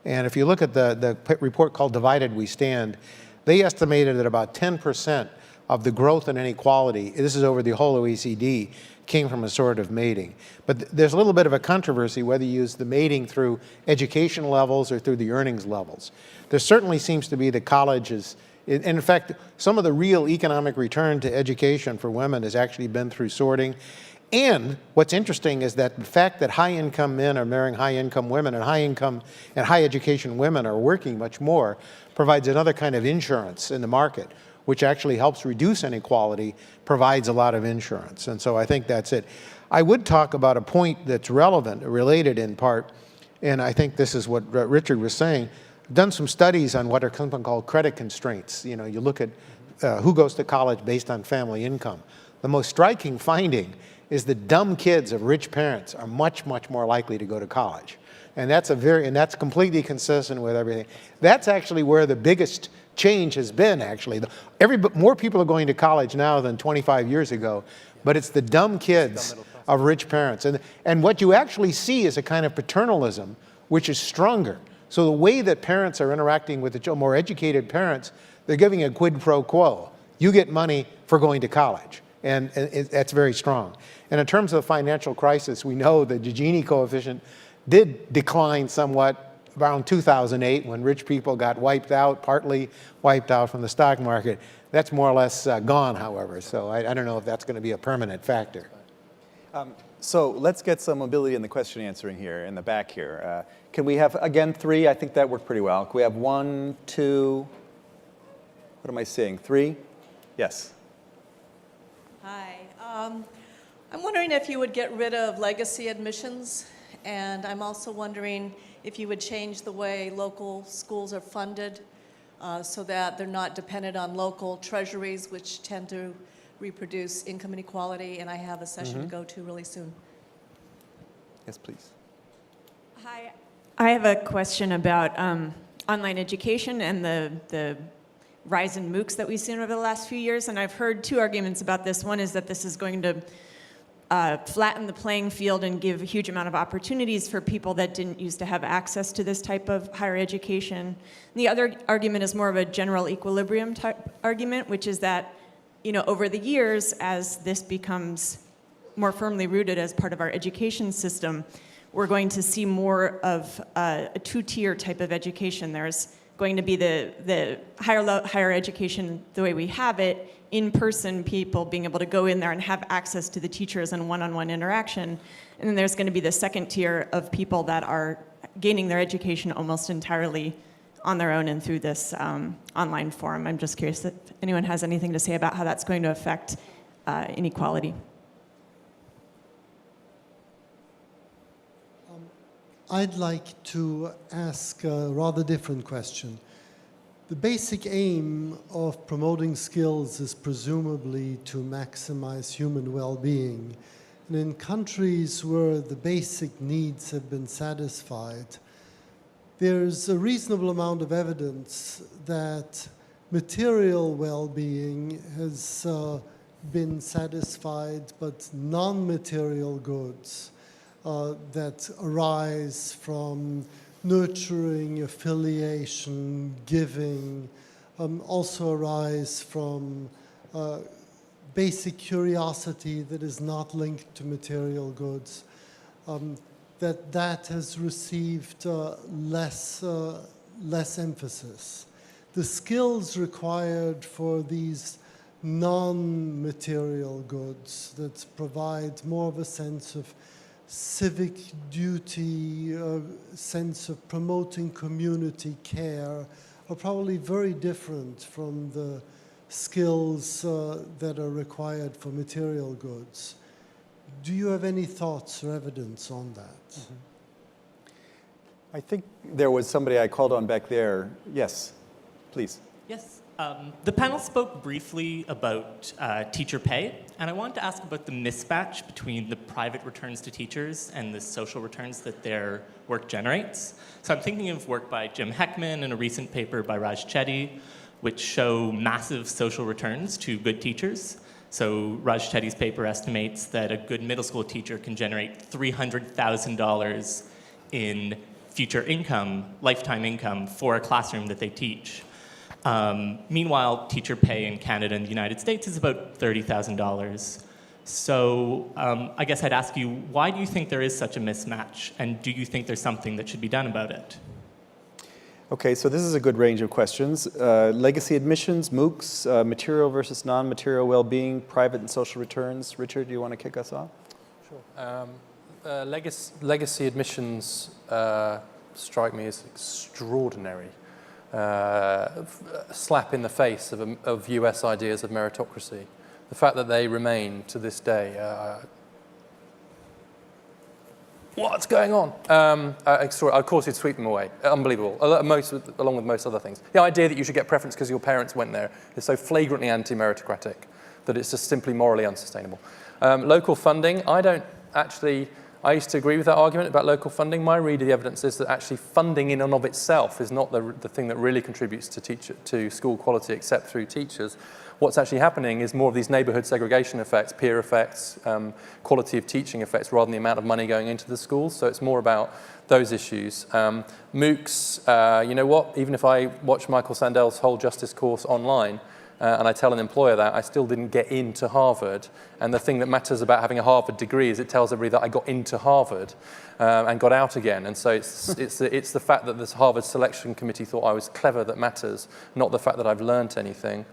And if you look at the report called Divided We Stand, they estimated that about 10% of the growth in inequality, this is over the whole OECD, came from assortative mating. But there's a little bit of a controversy whether you use the mating through education levels or through the earnings levels. There certainly seems to be that college is, in fact, some of the real economic return to education for women has actually been through sorting. And what's interesting is that the fact that high-income men are marrying high-income women and high-income and high-education women are working much more provides another kind of insurance in the market, which actually helps reduce inequality, provides a lot of insurance. And so I think that's it. I would talk about a point that's relevant, related in part, and I think this is what Richard was saying. I've done some studies on what are something called credit constraints. You know, you look at who goes to college based on family income. The most striking finding is that dumb kids of rich parents are much, much more likely to go to college. And that's that's completely consistent with everything. That's actually where the biggest change has been, actually. More people are going to college now than 25 years ago, but it's the dumb kids of rich parents. And what you actually see is a kind of paternalism, which is stronger. So the way that parents are interacting with the more educated parents, they're giving a quid pro quo. You get money for going to college. And that's very strong. And in terms of the financial crisis, we know the Gini coefficient did decline somewhat around 2008 when rich people got wiped out, partly wiped out from the stock market. That's more or less gone, however. So I don't know if that's going to be a permanent factor. So let's get some mobility in the question answering here, in the back here. Can we have, again, 3? I think that worked pretty well. Can we have 1, 2, what am I seeing? 3? Yes. Hi. I'm wondering if you would get rid of legacy admissions, and I'm also wondering if you would change the way local schools are funded so that they're not dependent on local treasuries, which tend to reproduce income inequality, and I have a session to go to really soon. Yes, please. Hi. I have a question about online education and the rise in MOOCs that we've seen over the last few years, and I've heard 2 arguments about this. One is that this is going to flatten the playing field and give a huge amount of opportunities for people that didn't used to have access to this type of higher education. And the other argument is more of a general equilibrium type argument, which is that, you know, over the years, as this becomes more firmly rooted as part of our education system, we're going to see more of a 2-tier type of education. There's going to be the higher education the way we have it, in-person people being able to go in there and have access to the teachers and one-on-one interaction. And then there's going to be the second tier of people that are gaining their education almost entirely on their own and through this online forum. I'm just curious if anyone has anything to say about how that's going to affect inequality. I'd like to ask a rather different question. The basic aim of promoting skills is presumably to maximize human well-being. And in countries where the basic needs have been satisfied, there's a reasonable amount of evidence that material well-being has been satisfied, but non-material goods that arise from nurturing, affiliation, giving, also arise from basic curiosity that is not linked to material goods, that has received less emphasis. The skills required for these non-material goods that provide more of a sense of civic duty, a sense of promoting community care, are probably very different from the skills that are required for material goods. Do you have any thoughts or evidence on that? Mm-hmm. I think there was somebody I called on back there. Yes, please. Yes. The panel spoke briefly about teacher pay, and I wanted to ask about the mismatch between the private returns to teachers and the social returns that their work generates. So I'm thinking of work by Jim Heckman and a recent paper by Raj Chetty, which show massive social returns to good teachers. So Raj Chetty's paper estimates that a good middle school teacher can generate $300,000 in future income, lifetime income, for a classroom that they teach. Meanwhile, teacher pay in Canada and the United States is about $30,000. So I guess I'd ask you, why do you think there is such a mismatch? And do you think there's something that should be done about it? Okay, so this is a good range of questions. Legacy admissions, MOOCs, material versus non-material well-being, private and social returns. Richard, do you want to kick us off? Sure. Legacy admissions strike me as extraordinary. Slap in the face of US ideas of meritocracy. The fact that they remain to this day. What's going on? Of course, you'd sweep them away. Unbelievable, along with most other things. The idea that you should get preference because your parents went there is so flagrantly anti-meritocratic that it's just simply morally unsustainable. Local funding, I used to agree with that argument about local funding. My read of the evidence is that actually funding in and of itself is not the thing that really contributes to school quality except through teachers. What's actually happening is more of these neighborhood segregation effects, peer effects, quality of teaching effects, rather than the amount of money going into the schools. So it's more about those issues. MOOCs, you know what? Even if I watch Michael Sandel's whole justice course online, and I tell an employer that, I still didn't get into Harvard. And the thing that matters about having a Harvard degree is it tells everybody that I got into Harvard and got out again. And so it's the fact that this Harvard selection committee thought I was clever that matters, not the fact that I've learned anything.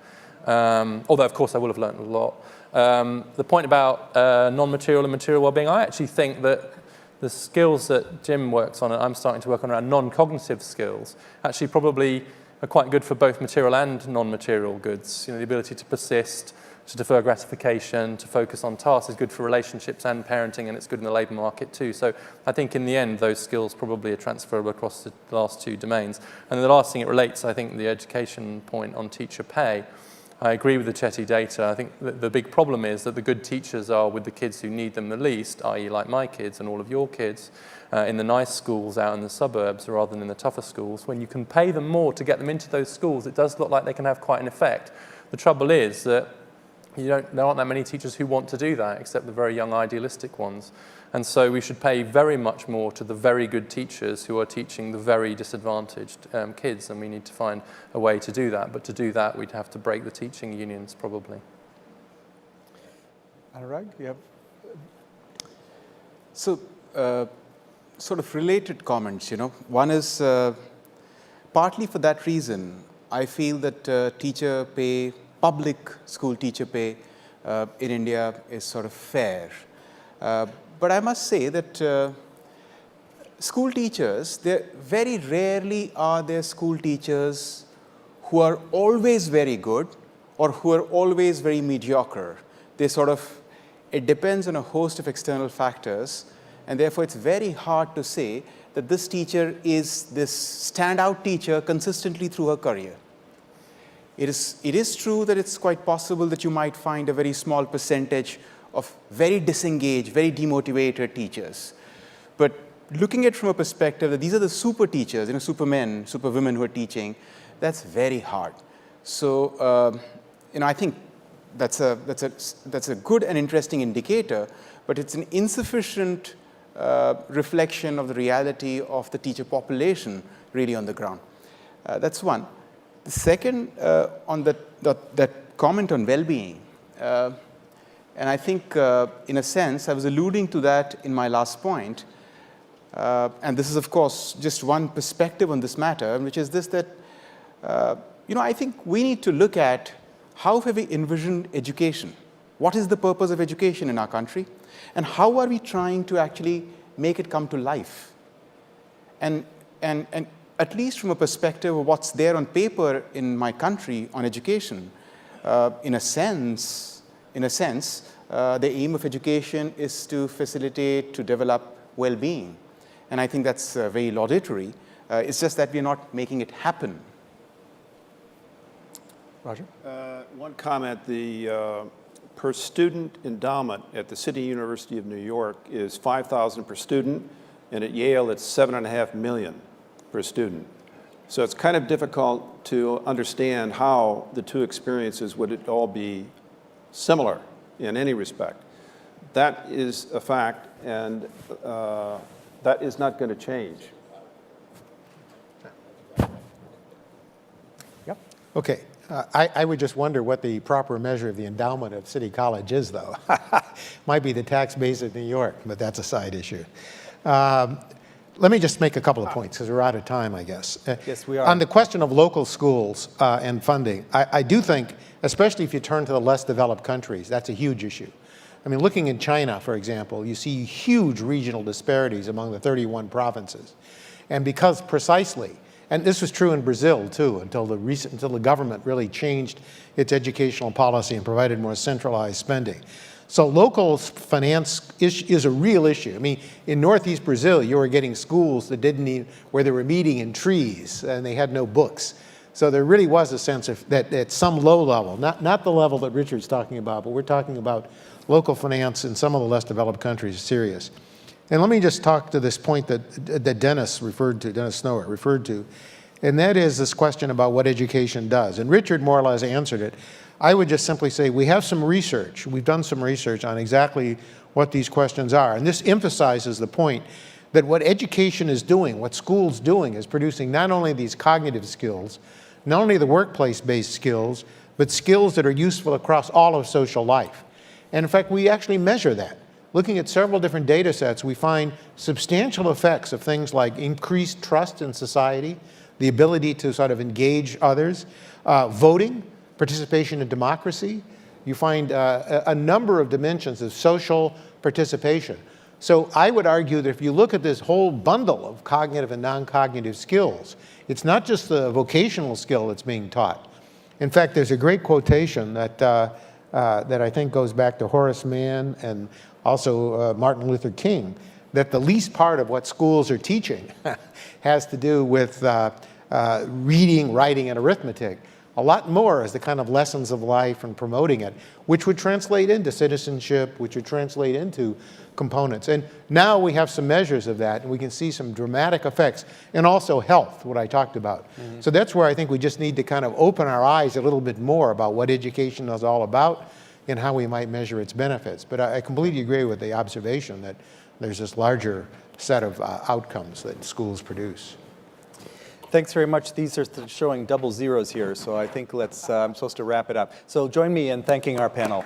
Although, of course, I will have learned a lot. The point about non-material and material well-being, I actually think that the skills that Jim works on and I'm starting to work on around non-cognitive skills actually probably are quite good for both material and non-material goods. You know, the ability to persist, to defer gratification, to focus on tasks is good for relationships and parenting, and it's good in the labour market too. So I think in the end, those skills probably are transferable across the last two domains. And the last thing it relates, I think, the education point on teacher pay. I agree with the Chetty data. I think the big problem is that the good teachers are with the kids who need them the least, i.e. like my kids and all of your kids, in the nice schools out in the suburbs rather than in the tougher schools. When you can pay them more to get them into those schools, it does look like they can have quite an effect. The trouble is that there aren't that many teachers who want to do that, except the very young idealistic ones. And so we should pay very much more to the very good teachers who are teaching the very disadvantaged kids, and we need to find a way to do that. But to do that, we'd have to break the teaching unions, probably. Anurag, you have? So, sort of related comments, you know. One is, partly for that reason, I feel that teacher pay, public school teacher pay in India is sort of fair. But I must say that school teachers, very rarely are there school teachers who are always very good or who are always very mediocre. It depends on a host of external factors, and therefore it's very hard to say that this teacher is this standout teacher consistently through her career. It is true that it's quite possible that you might find a very small percentage of very disengaged, very demotivated teachers. But looking at it from a perspective that these are the super teachers, supermen, superwomen who are teaching, that's very hard. So, I think that's a good and interesting indicator, but it's an insufficient reflection of the reality of the teacher population really on the ground. That's one. The second, on that comment on well-being, and I think in a sense I was alluding to that in my last point, and this is of course just one perspective on this matter, which is this, that I think we need to look at how have we envisioned education? What is the purpose of education in our country? And how are we trying to actually make it come to life? And at least from a perspective of what's there on paper in my country on education, in a sense, the aim of education is to facilitate, to develop well-being. And I think that's very laudatory. It's just that we're not making it happen. Roger? One comment, the per student endowment at the City University of New York is $5,000 per student, and at Yale it's $7.5 million per student. So it's kind of difficult to understand how the two experiences would it all be similar in any respect. That is a fact, and that is not going to change. Yep. Okay. I would just wonder what the proper measure of the endowment of City College is, though. Might be the tax base of New York, but that's a side issue. Let me just make a couple of points, because we're out of time, I guess. Yes, we are. On the question of local schools and funding, I do think, especially if you turn to the less developed countries, that's a huge issue. I mean, looking in China, for example, you see huge regional disparities among the 31 provinces. And because precisely, and this was true in Brazil too, until the government really changed its educational policy and provided more centralized spending. So local finance is a real issue. I mean, in Northeast Brazil, you were getting schools that where they were meeting in trees and they had no books. So there really was a sense of that at some low level, not the level that Richard's talking about, but we're talking about local finance in some of the less developed countries is serious. And let me just talk to this point that Dennis Snower referred to, and that is this question about what education does. And Richard more or less answered it. I would just simply say we have some research. We've done some research on exactly what these questions are. And this emphasizes the point that what education is doing, what school's doing, is producing not only these cognitive skills, not only the workplace-based skills, but skills that are useful across all of social life. And in fact, we actually measure that. Looking at several different data sets, we find substantial effects of things like increased trust in society, the ability to sort of engage others, voting, participation in democracy. You find a number of dimensions of social participation. So I would argue that if you look at this whole bundle of cognitive and non-cognitive skills, it's not just the vocational skill that's being taught. In fact, there's a great quotation that I think goes back to Horace Mann and also Martin Luther King, that the least part of what schools are teaching has to do with reading, writing, and arithmetic. A lot more is the kind of lessons of life and promoting it, which would translate into citizenship, which would translate into components. And now we have some measures of that, and we can see some dramatic effects, and also health, what I talked about. Mm-hmm. So that's where I think we just need to kind of open our eyes a little bit more about what education is all about and how we might measure its benefits. But I completely agree with the observation that there's this larger set of outcomes that schools produce. Thanks very much. These are showing double zeros here, so I think I'm supposed to wrap it up. So join me in thanking our panel.